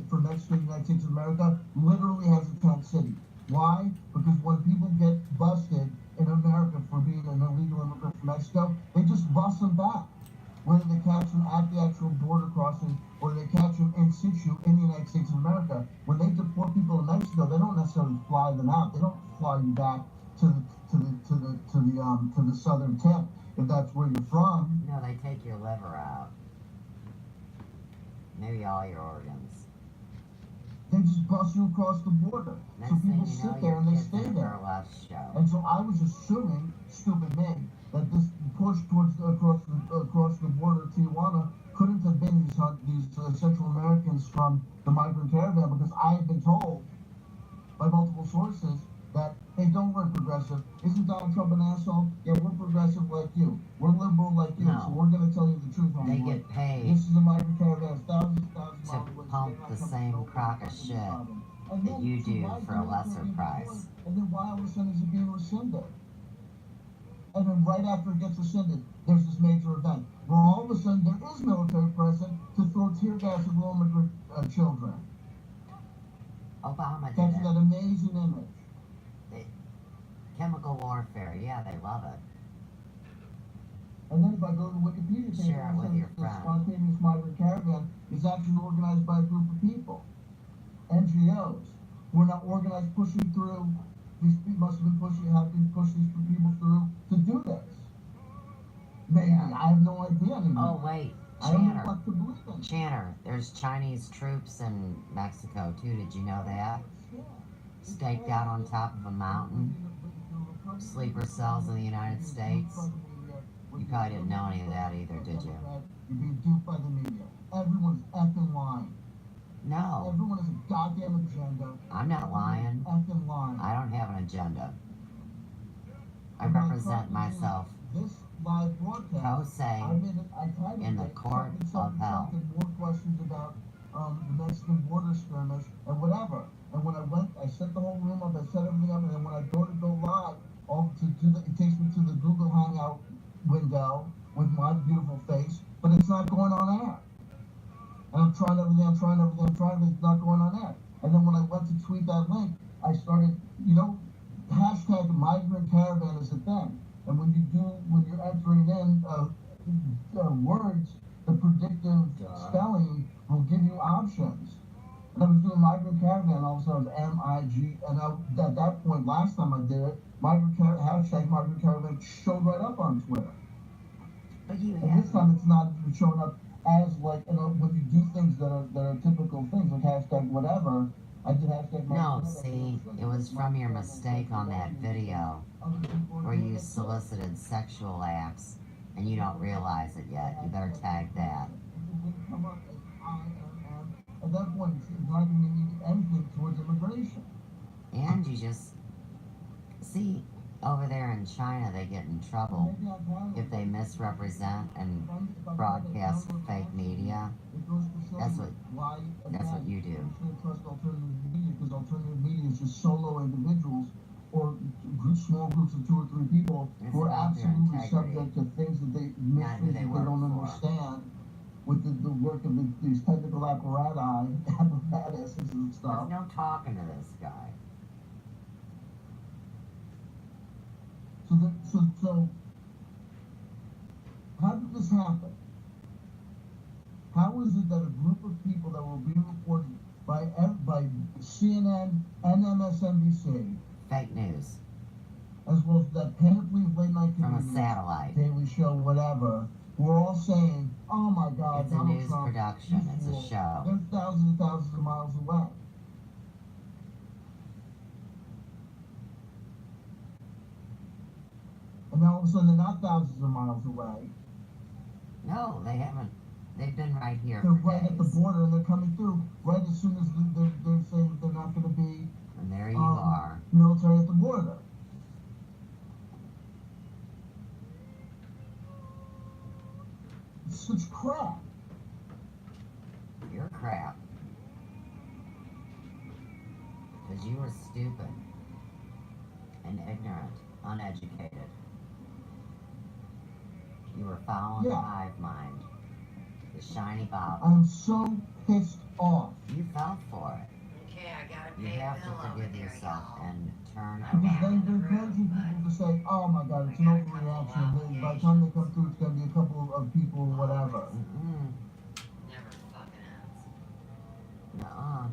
for Mexico and the United States of America literally has a tent city. Why? Because when people get busted in America for being an illegal immigrant from Mexico, they just bust them back. Whether they catch them at the actual border crossing or they catch them in situ in the United States of America, when they deport people in Mexico, they don't necessarily fly them out. They don't fly you back to the southern tip if that's where you're from. No, they take your liver out. Maybe all your organs. They just bust you across the border. Next So thing people you sit know, there your and they kid's stay in a there. burlesque show. And so I was assuming, stupid me, that this push towards across the border of Tijuana couldn't have been these Central Americans from the migrant caravan, because I had been told by multiple sources that, hey, don't worry, progressive. Isn't Donald Trump an asshole? Yeah, we're progressive like you. We're liberal like you, No. so we're going to tell you the truth. They get paid This is a migrant caravan, thousands miles to away. pump the same crock of shit that you do for a lesser price. And then why all of a sudden is it being rescinded? And then right after it gets rescinded, there's this major event where all of a sudden there is military present to throw tear gas at little immigrant children. Obama did That's it. that amazing image. Chemical warfare, yeah, they love it. And then if I go to the Wikipedia page, Share it with your the friend. spontaneous migrant caravan is actually organized by a group of people, NGOs. We're not organized pushing through. These people must have been pushing these people through to do this. Maybe. Yeah. I have no idea anymore. Oh, wait, I don't know Chanter. what to believe in. Chanter, there's Chinese troops in Mexico, too. Did you know that? Staked out on top of a mountain. Sleeper cells in the United States. You probably didn't know any of that either, did you? You're being duped by the media. Everyone's effing lying. No, Everyone has a goddamn agenda. I'm not lying. Effing lying. I don't have an agenda. I represent myself. This live broadcast, Say I titled in the it, court of hell. More questions about the Mexican border skirmish and whatever. And when I went, I set the whole room up, I set everything up, and then when I go live, it takes me to the Google Hangout window with my beautiful face, but it's not going on air. And I'm trying everything, it's not going on air. And then when I went to tweet that link, I started, hashtag migrant caravan is a thing. And when you're entering in words, the predictive spelling will give you options. And I was doing migrant caravan, all of a sudden M-I-G, and at that point, last time I did it, hashtag migrant caravan showed right up on Twitter. But you And this time it's not showing up as when you do things that are typical things, like hashtag whatever. I did hashtag No, see, it was from your mistake on that video where you solicited sexual acts and you don't realize it yet. You better tag that. At that point, it's not going to need anything towards immigration. And you just see over there in China, they get in trouble if they misrepresent and broadcast fake media. That's what you do. You shouldn't trust alternative media, because alternative media is just solo individuals or small groups of 2 or 3 people who are absolutely subject to things that they don't understand with the work of these technical apparatuses and stuff. There's no talking to this guy. So how did this happen? How is it that a group of people that were being reported by CNN and MSNBC, Fake news as well as that panoply of late night from a comedians, satellite. Daily Show, whatever, were all saying, "Oh my God, It's a Donald news Trump, production. you It's a fool." show. They're thousands and thousands of miles away. And now all of a sudden they're not thousands of miles away. No, they haven't. They've been right here They're for right days. at the border, and they're coming through right as soon as they're saying that they're not going to be And there you are. military at the border. It's such crap. You're crap. Because you were stupid and ignorant, uneducated. You were following the hive mind. The shiny bauble. I'm so pissed off. You fell for it. Okay, I gotta You pay have a bill to over forgive there, yourself y'all. and turn Because then around. they're encouraging people to say, "Oh my God, it's an overreaction." And by the time they come through, it's going to be a couple of people, whatever. Mm-mm. Never fucking ends. Nuh-uh.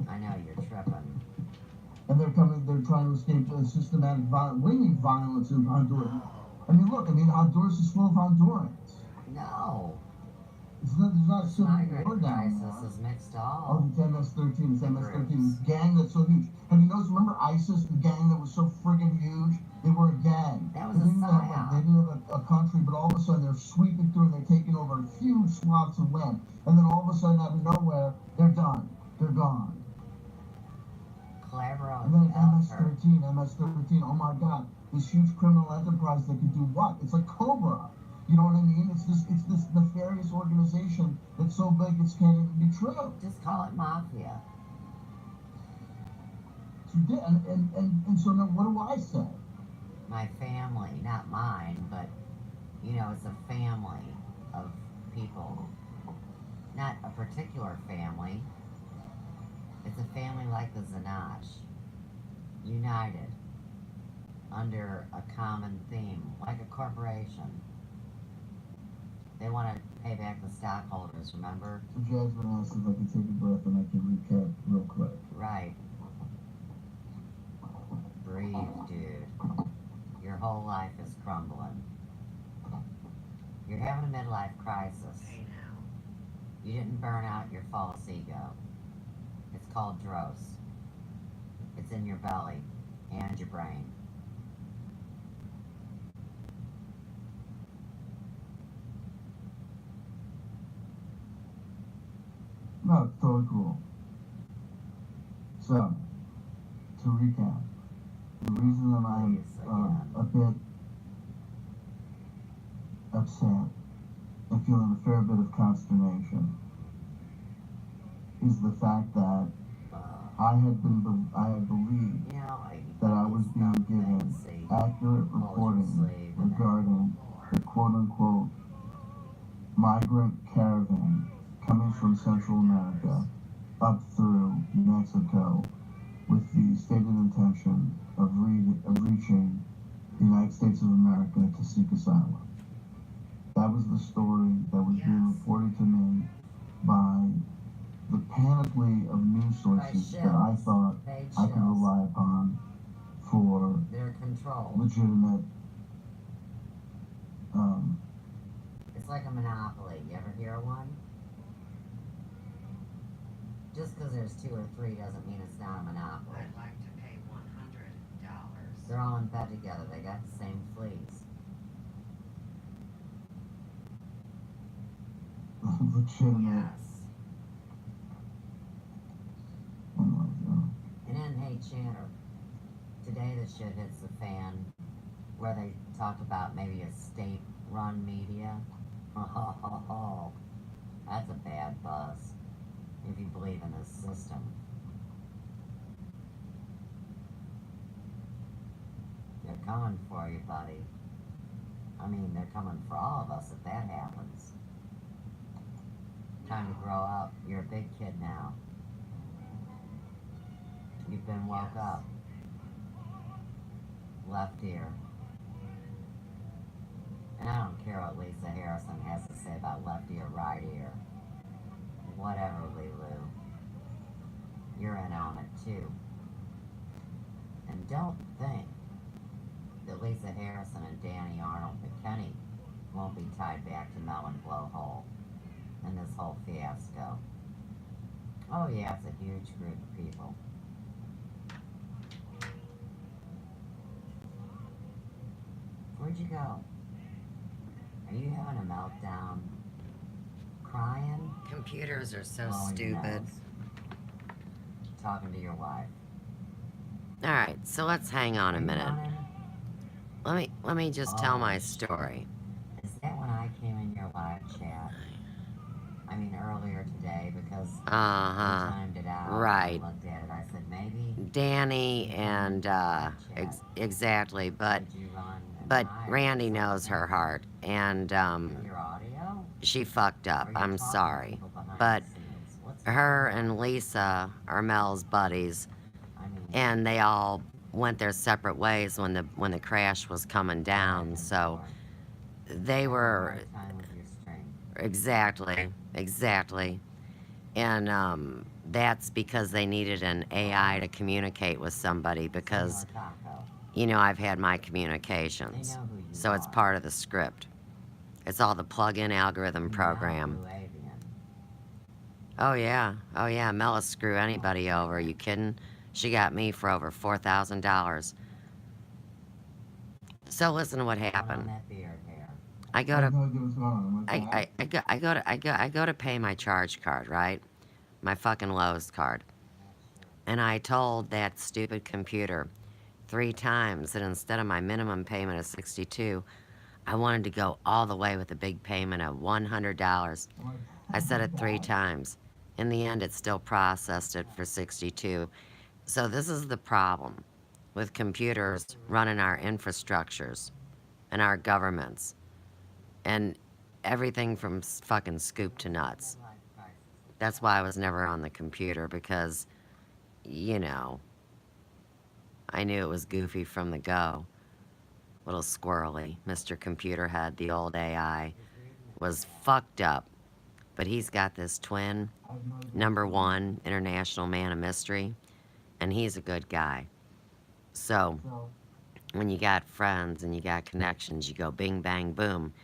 I know you're tripping. And they're trying to escape systematic violence. What do you mean violence in Honduras? I mean, look, Honduras is full of Hondurans. No. No. There's not a This civil migrant war down crisis there. is mixed Oh, all. it's MS-13. It's The MS-13. groups. This gang that's so huge. Have you noticed? Remember ISIS, the gang that was so friggin' huge? They were a gang. That was They a didn't have, psyop. they didn't have a country, but all of a sudden they're sweeping through and they're taking over huge swaths of land. And then all of a sudden, out of nowhere, they're done. They're gone. Clever And then developer. MS-13. Oh my God, this huge criminal enterprise that can do what? It's like Cobra. You know what I mean? It's this nefarious organization that's so big it can't even be true. Just call it mafia. And so now what do I say? My family, not mine, but, you know, it's a family of people. Not a particular family. It's a family like the Zanash. United. Under a common theme. Like a corporation. They want to pay back the stockholders, remember? So Jasmine asked if I could take a breath and I could recap real quick. Right. Breathe, dude. Your whole life is crumbling. You're having a midlife crisis. You didn't burn out your false ego. It's called Dross. It's in your belly and your brain. No, it's totally cool. So, to recap, the reason that I'm a bit upset and feeling a fair bit of consternation is the fact that I had believed that I was being given accurate reporting regarding the quote-unquote migrant caravan coming from Central America up through Mexico with the stated intention of reaching the United States of America to seek asylum. That was the story that was being reported to me by the panoply of news sources that I thought I could rely upon for their control. legitimate It's like a monopoly. You ever hear of one? Just because there's 2 or 3 doesn't mean it's not a monopoly. I'd like to pay $100. They're all in bed together. They got the same fleas. legitimate. Yes. Anyway, And then, hey, Chanter, today the shit hits the fan where they talk about maybe a state-run media. Oh, that's a bad buzz if you believe in this system. They're coming for you, buddy. I mean, they're coming for all of us if that happens. Time to grow up. You're a big kid now. You've been woke up. Left ear. And I don't care what Lisa Harrison has to say about left ear, right ear. Whatever, Lulu. You're in on it too. And don't think that Lisa Harrison and Danny Arnold McKinney won't be tied back to Melon Blowhole in this whole fiasco. Oh yeah, it's a huge group of people. Where'd you go? Are you having a meltdown? Crying? Computers are so Blowing your stupid. nose? Talking to your wife? Alright, so let's hang on a Are you minute. running? Let me just tell my shit. story. Is that when I came in your live chat? I mean earlier today because we timed it out. Right. I looked at it. I said maybe. Danny and exactly, but Did you run an but live or Randy knows something? her heart, and Your audio? she fucked up. Or you I'm talking to sorry, people behind but the scenes? What's her going on? and Lisa are Mel's buddies, I mean, and they all went their separate ways when the crash was coming down. So they were hard time with your string. exactly, and that's because they needed an AI to communicate with somebody because Senor Taco. you know I've had my They communications, know who you so it's are. part of the script. It's all the plug-in algorithm program. Oh yeah, Mel will screw anybody over. Are you kidding? She got me for over $4,000. So listen to what happened. I go to I go to pay my charge card, right? My fucking Lowe's card. And I told that stupid computer 3 times that instead of my minimum payment of 62, I wanted to go all the way with a big payment of $100. I said it 3 times. In the end, it still processed it for 62. So this is the problem with computers running our infrastructures and our governments and everything from fucking scoop to nuts. That's why I was never on the computer because, you know, I knew it was goofy from the go. Little squirrely. Mr. Computer Head, the old AI, was fucked up. But he's got this twin, #1 international man of mystery, and he's a good guy. So, when you got friends and you got connections, you go bing, bang, boom,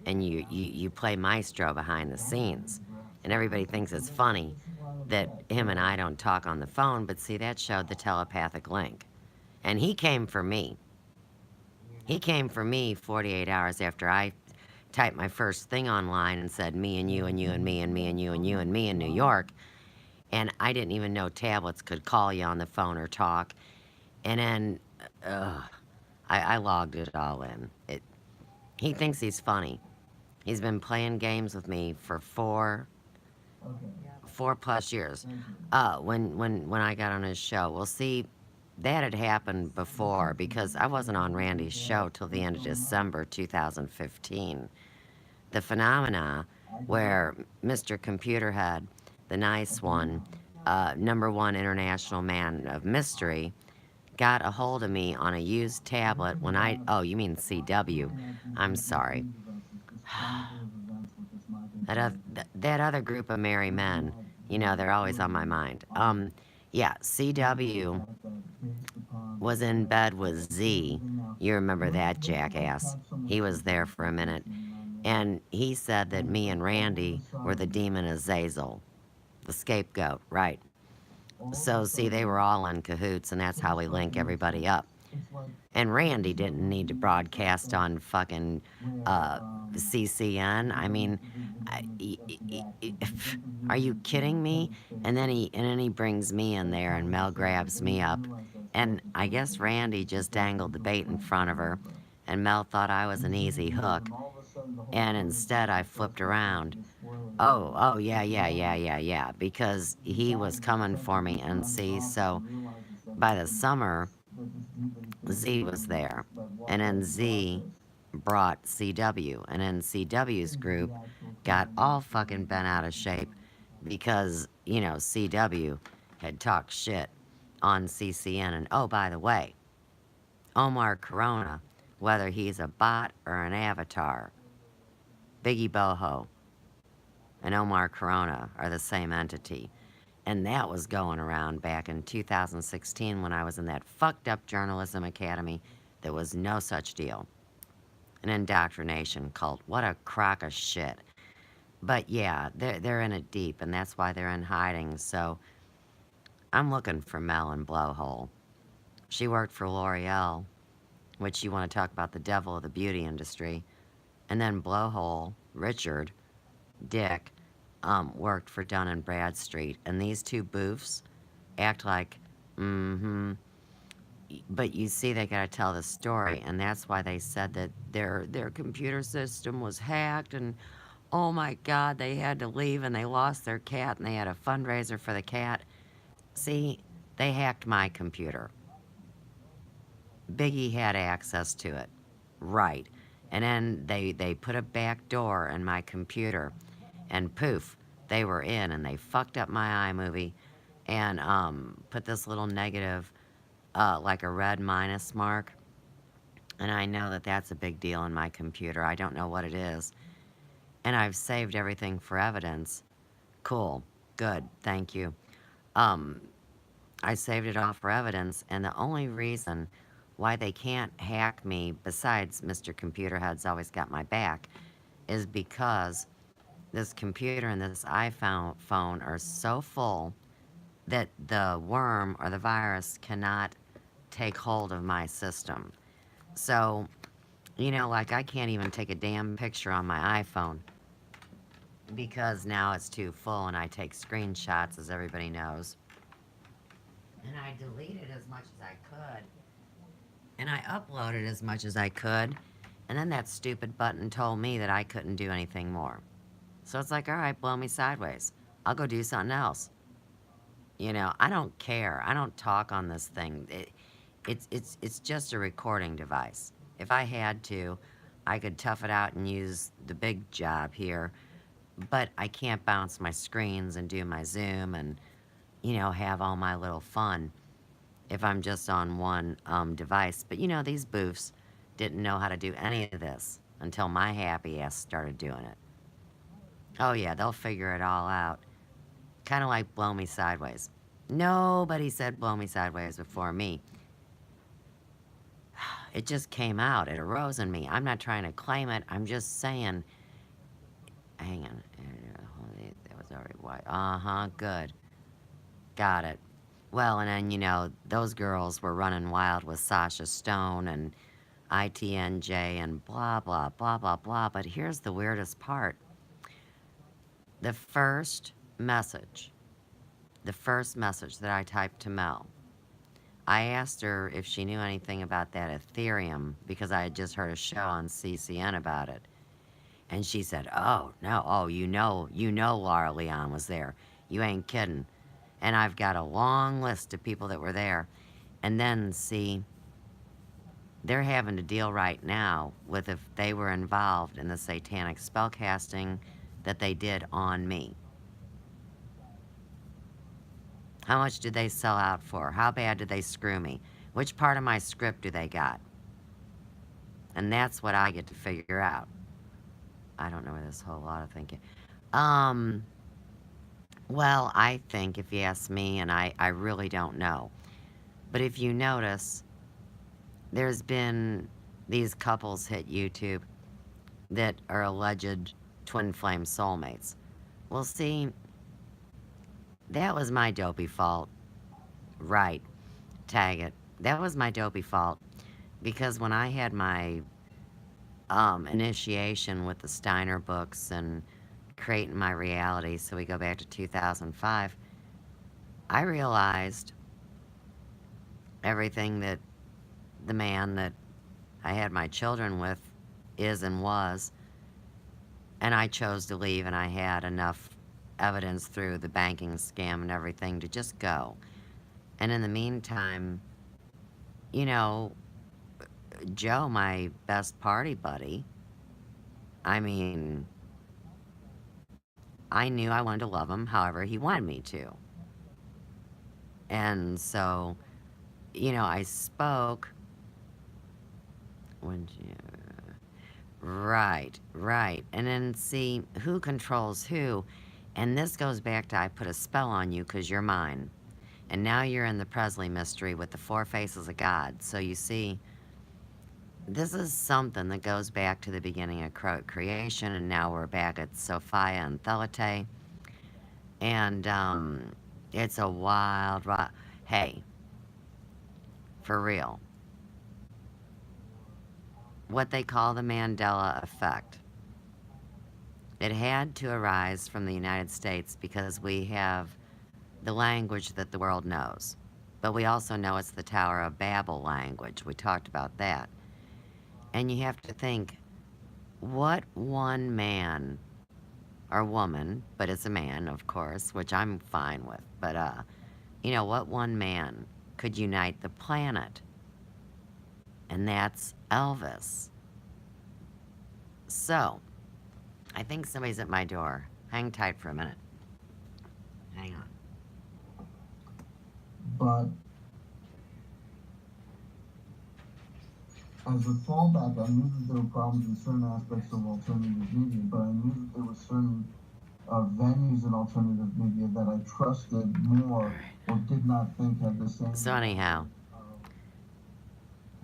and you play maestro behind the scenes. And everybody thinks it's funny that him and I don't talk on the phone, but see, that showed the telepathic link. And he came for me. He came for me 48 hours after I typed my first thing online and said me and you and you and me and me and you and you and me in New York. And I didn't even know tablets could call you on the phone or talk. And then I logged it all in. He thinks he's funny. He's been playing games with me for 4+ years. When I got on his show, well, see, that had happened before because I wasn't on Randy's show till the end of December 2015. The phenomena where Mr. Computer Head, the nice one, #1 international man of mystery, got a hold of me on a used tablet when oh, you mean CW. I'm sorry. That other group of merry men, you know, they're always on my mind. Yeah, CW was in bed with Z. You remember that jackass. He was there for a minute. And he said that me and Randy were the demon Azazel, the scapegoat, right? So, see, they were all in cahoots, and that's how we link everybody up. And Randy didn't need to broadcast on fucking CCN. I mean, are you kidding me? And then he brings me in there, and Mel grabs me up, and I guess Randy just dangled the bait in front of her, and Mel thought I was an easy hook, and instead I flipped around. Oh, yeah, because he was coming for me, and see, so by the summer, Z was there, and then Z brought CW, and then CW's group got all fucking bent out of shape because, you know, CW had talked shit on CCN, and oh, by the way, Omar Corona, whether he's a bot or an avatar, Biggie Boho and Omar Corona are the same entity. And that was going around back in 2016 when I was in that fucked up journalism academy. There was no such deal. An indoctrination cult. What a crock of shit. But yeah, they're in it deep, and that's why they're in hiding. So I'm looking for Mel in Blowhole. She worked for L'Oreal, which you want to talk about the devil of the beauty industry. And then Blowhole, Richard, Dick, worked for Dun and Bradstreet, and these two boofs act like, but you see, they gotta tell the story, and that's why they said that their computer system was hacked, and oh my God, they had to leave, and they lost their cat, and they had a fundraiser for the cat. See, they hacked my computer. Biggie had access to it, right? And then they put a back door in my computer, and poof, they were in, and they fucked up my iMovie and put this little negative, like a red minus mark. And I know that that's a big deal in my computer. I don't know what it is. And I've saved everything for evidence. Cool. Good. Thank you. I saved it all for evidence, and the only reason why they can't hack me, besides Mr. Computer Head's always got my back, is because this computer and this iPhone phone are so full that the worm or the virus cannot take hold of my system. So, like I can't even take a damn picture on my iPhone because now it's too full and I take screenshots, as everybody knows. And I deleted as much as I could. And I uploaded as much as I could. And then that stupid button told me that I couldn't do anything more. So it's like, all right, blow me sideways. I'll go do something else. I don't care. I don't talk on this thing. It's just a recording device. If I had to, I could tough it out and use the big job here, but I can't bounce my screens and do my Zoom and, have all my little fun if I'm just on one device. But these boofs didn't know how to do any of this until my happy ass started doing it. Oh yeah, they'll figure it all out. Kind of like blow me sideways. Nobody said blow me sideways before me. It just came out. It arose in me. I'm not trying to claim it. I'm just saying. Hang on. That was already white. Uh-huh, good. Got it. Well, and then, those girls were running wild with Sasha Stone and ITNJ and blah, blah, blah, blah, blah. But here's the weirdest part. The first message that I typed to Mel, I asked her if she knew anything about that Ethereum because I had just heard a show on CCN about it. And she said, oh, no, oh, you know Laura Leon was there. You ain't kidding. And I've got a long list of people that were there. And then, see, they're having to deal right now with if they were involved in the satanic spellcasting that they did on me. How much did they sell out for? How bad did they screw me? Which part of my script do they got? And that's what I get to figure out. I don't know where this whole lot of thinking. Well, I think, if you ask me, and I really don't know. But if you notice, there's been these couples hit YouTube that are alleged twin flame soulmates. Well, see, that was my dopey fault. Right. Tag it. That was my dopey fault. Because when I had my initiation with the Steiner books and creating my reality, so we go back to 2005, I realized everything that the man that I had my children with is and was, and I chose to leave, and I had enough evidence through the banking scam and everything to just go. And in the meantime, Joe, my best party buddy, I mean, I knew I wanted to love him however he wanted me to. And so, I spoke when right. And then see who controls who. And this goes back to I put a spell on you because you're mine. And now you're in the Presley mystery with the 4 faces of God. So you see, this is something that goes back to the beginning of creation, and now we're back at Sophia and Thelete. And it's a wild, hey, for real. What they call the Mandela effect. It had to arise from the United States because we have the language that the world knows. But we also know it's the Tower of Babel language. We talked about that. And you have to think, what one man or woman, but it's a man, of course, which I'm fine with, but, what one man could unite the planet? And that's Elvis. So, I think somebody's at my door. Hang tight for a minute. Hang on. But as a fallback, I knew that there were problems in certain aspects of alternative media, but I knew that there were certain venues in alternative media that I trusted more or did not think had the same. So anyhow,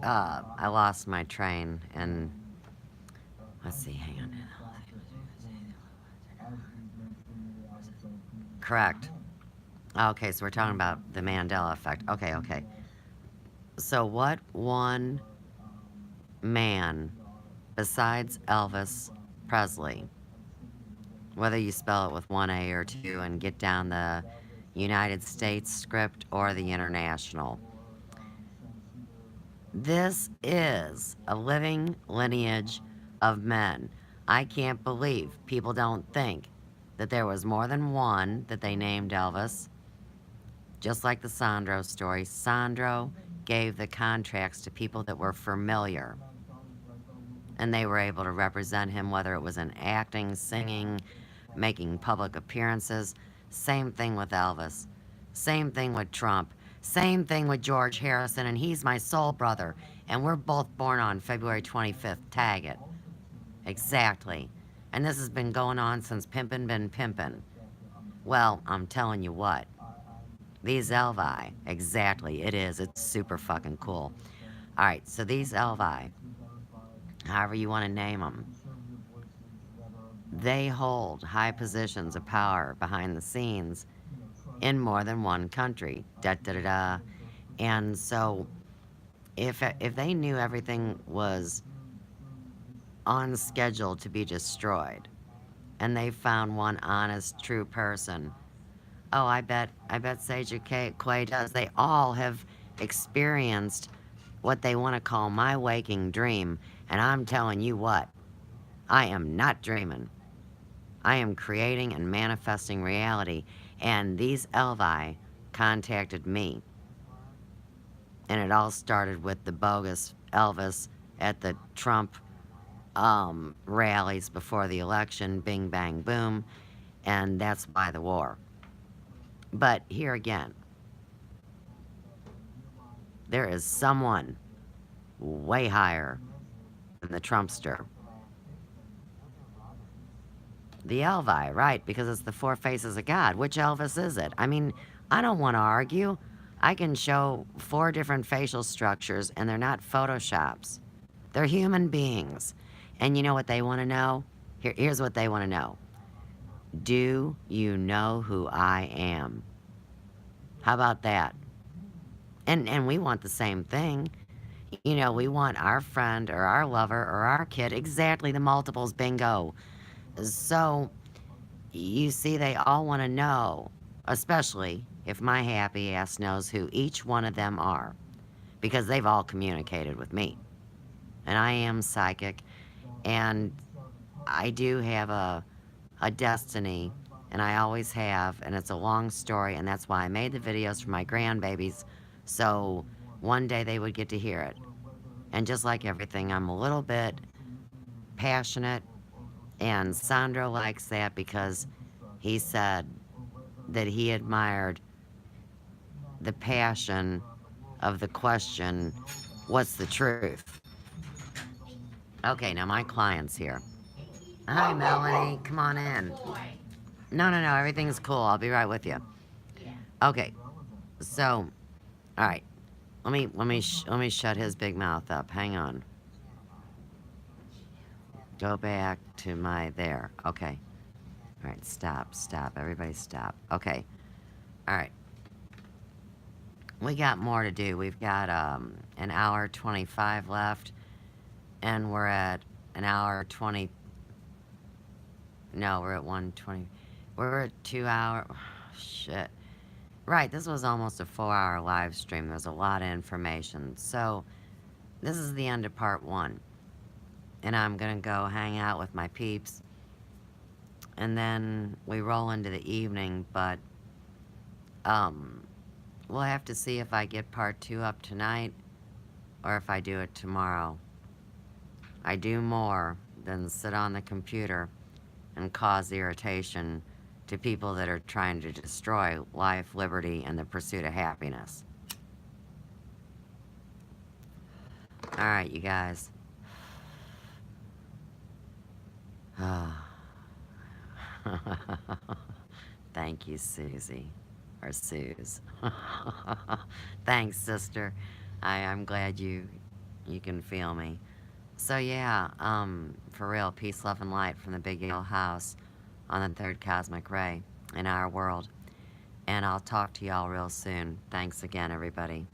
I lost my train, and let's see, hang on. Correct. Okay, so we're talking about the Mandela effect. Okay, okay. So what one man besides Elvis Presley, whether you spell it with one A or two and get down the United States script or the international, this is a living lineage of men. I can't believe people don't think that there was more than one that they named Elvis. Just like the Sandro story, Sandro gave the contracts to people that were familiar, and they were able to represent him, whether it was in acting, singing, making public appearances. Same thing with Elvis. Same thing with Trump. Same thing with George Harrison, and he's my soul brother. And we're both born on February 25th. Tag it. Exactly. And this has been going on since pimpin' been pimpin'. Well, I'm telling you what. These Elvi, exactly, it is. It's super fucking cool. All right, so these Elvi, however you want to name them, they hold high positions of power behind the scenes in more than one country. Da da da da. And so, if they knew everything was on schedule to be destroyed, and they found one honest, true person, oh, I bet Sage Quay does. They all have experienced what they want to call my waking dream. And I'm telling you what, I am not dreaming. I am creating and manifesting reality. And these Elvi contacted me. And it all started with the bogus Elvis at the Trump rallies before the election. Bing, bang, boom. And that's why the war. But here again, there is someone way higher than the Trumpster. The Elvi, right, because it's the four faces of God. Which Elvis is it? I mean, I don't want to argue. I can show 4 different facial structures, and they're not Photoshops. They're human beings. And you know what they want to know? Here's what they want to know. Do you know who I am? How about that? And we want the same thing. You know, we want our friend or our lover or our kid, exactly the multiples, bingo. So, you see, they all want to know, especially if my happy ass knows who each one of them are, because they've all communicated with me. And I am psychic, and I do have a destiny, and I always have, and it's a long story, and that's why I made the videos for my grandbabies, so one day they would get to hear it. And just like everything, I'm a little bit passionate, and Sandro likes that because he said that he admired the passion of the question, what's the truth? Okay, now my client's here. Hi, Melanie, come on in. No, everything's cool. I'll be right with you. Okay, so, all right. Let me shut his big mouth up. Hang on. Go back to my there. Okay. All right. Stop. Everybody, stop. Okay. All right. We got more to do. We've got an hour 25 left, and we're at an hour 20. No, we're at 1:20. We're at 2 hour. Shit. Right, this was almost a 4-hour live stream. There's a lot of information. So, this is the end of part 1. And I'm gonna go hang out with my peeps. And then we roll into the evening, but, we'll have to see if I get part 2 up tonight, or if I do it tomorrow. I do more than sit on the computer and cause irritation to people that are trying to destroy life, liberty, and the pursuit of happiness. All right, you guys. Thank you, Susie. Or Suze. Thanks, sister. I'm glad you can feel me. So yeah, for real, peace, love, and light from the Big Yellow House on the 3rd cosmic ray in our world. And I'll talk to y'all real soon. Thanks again, everybody.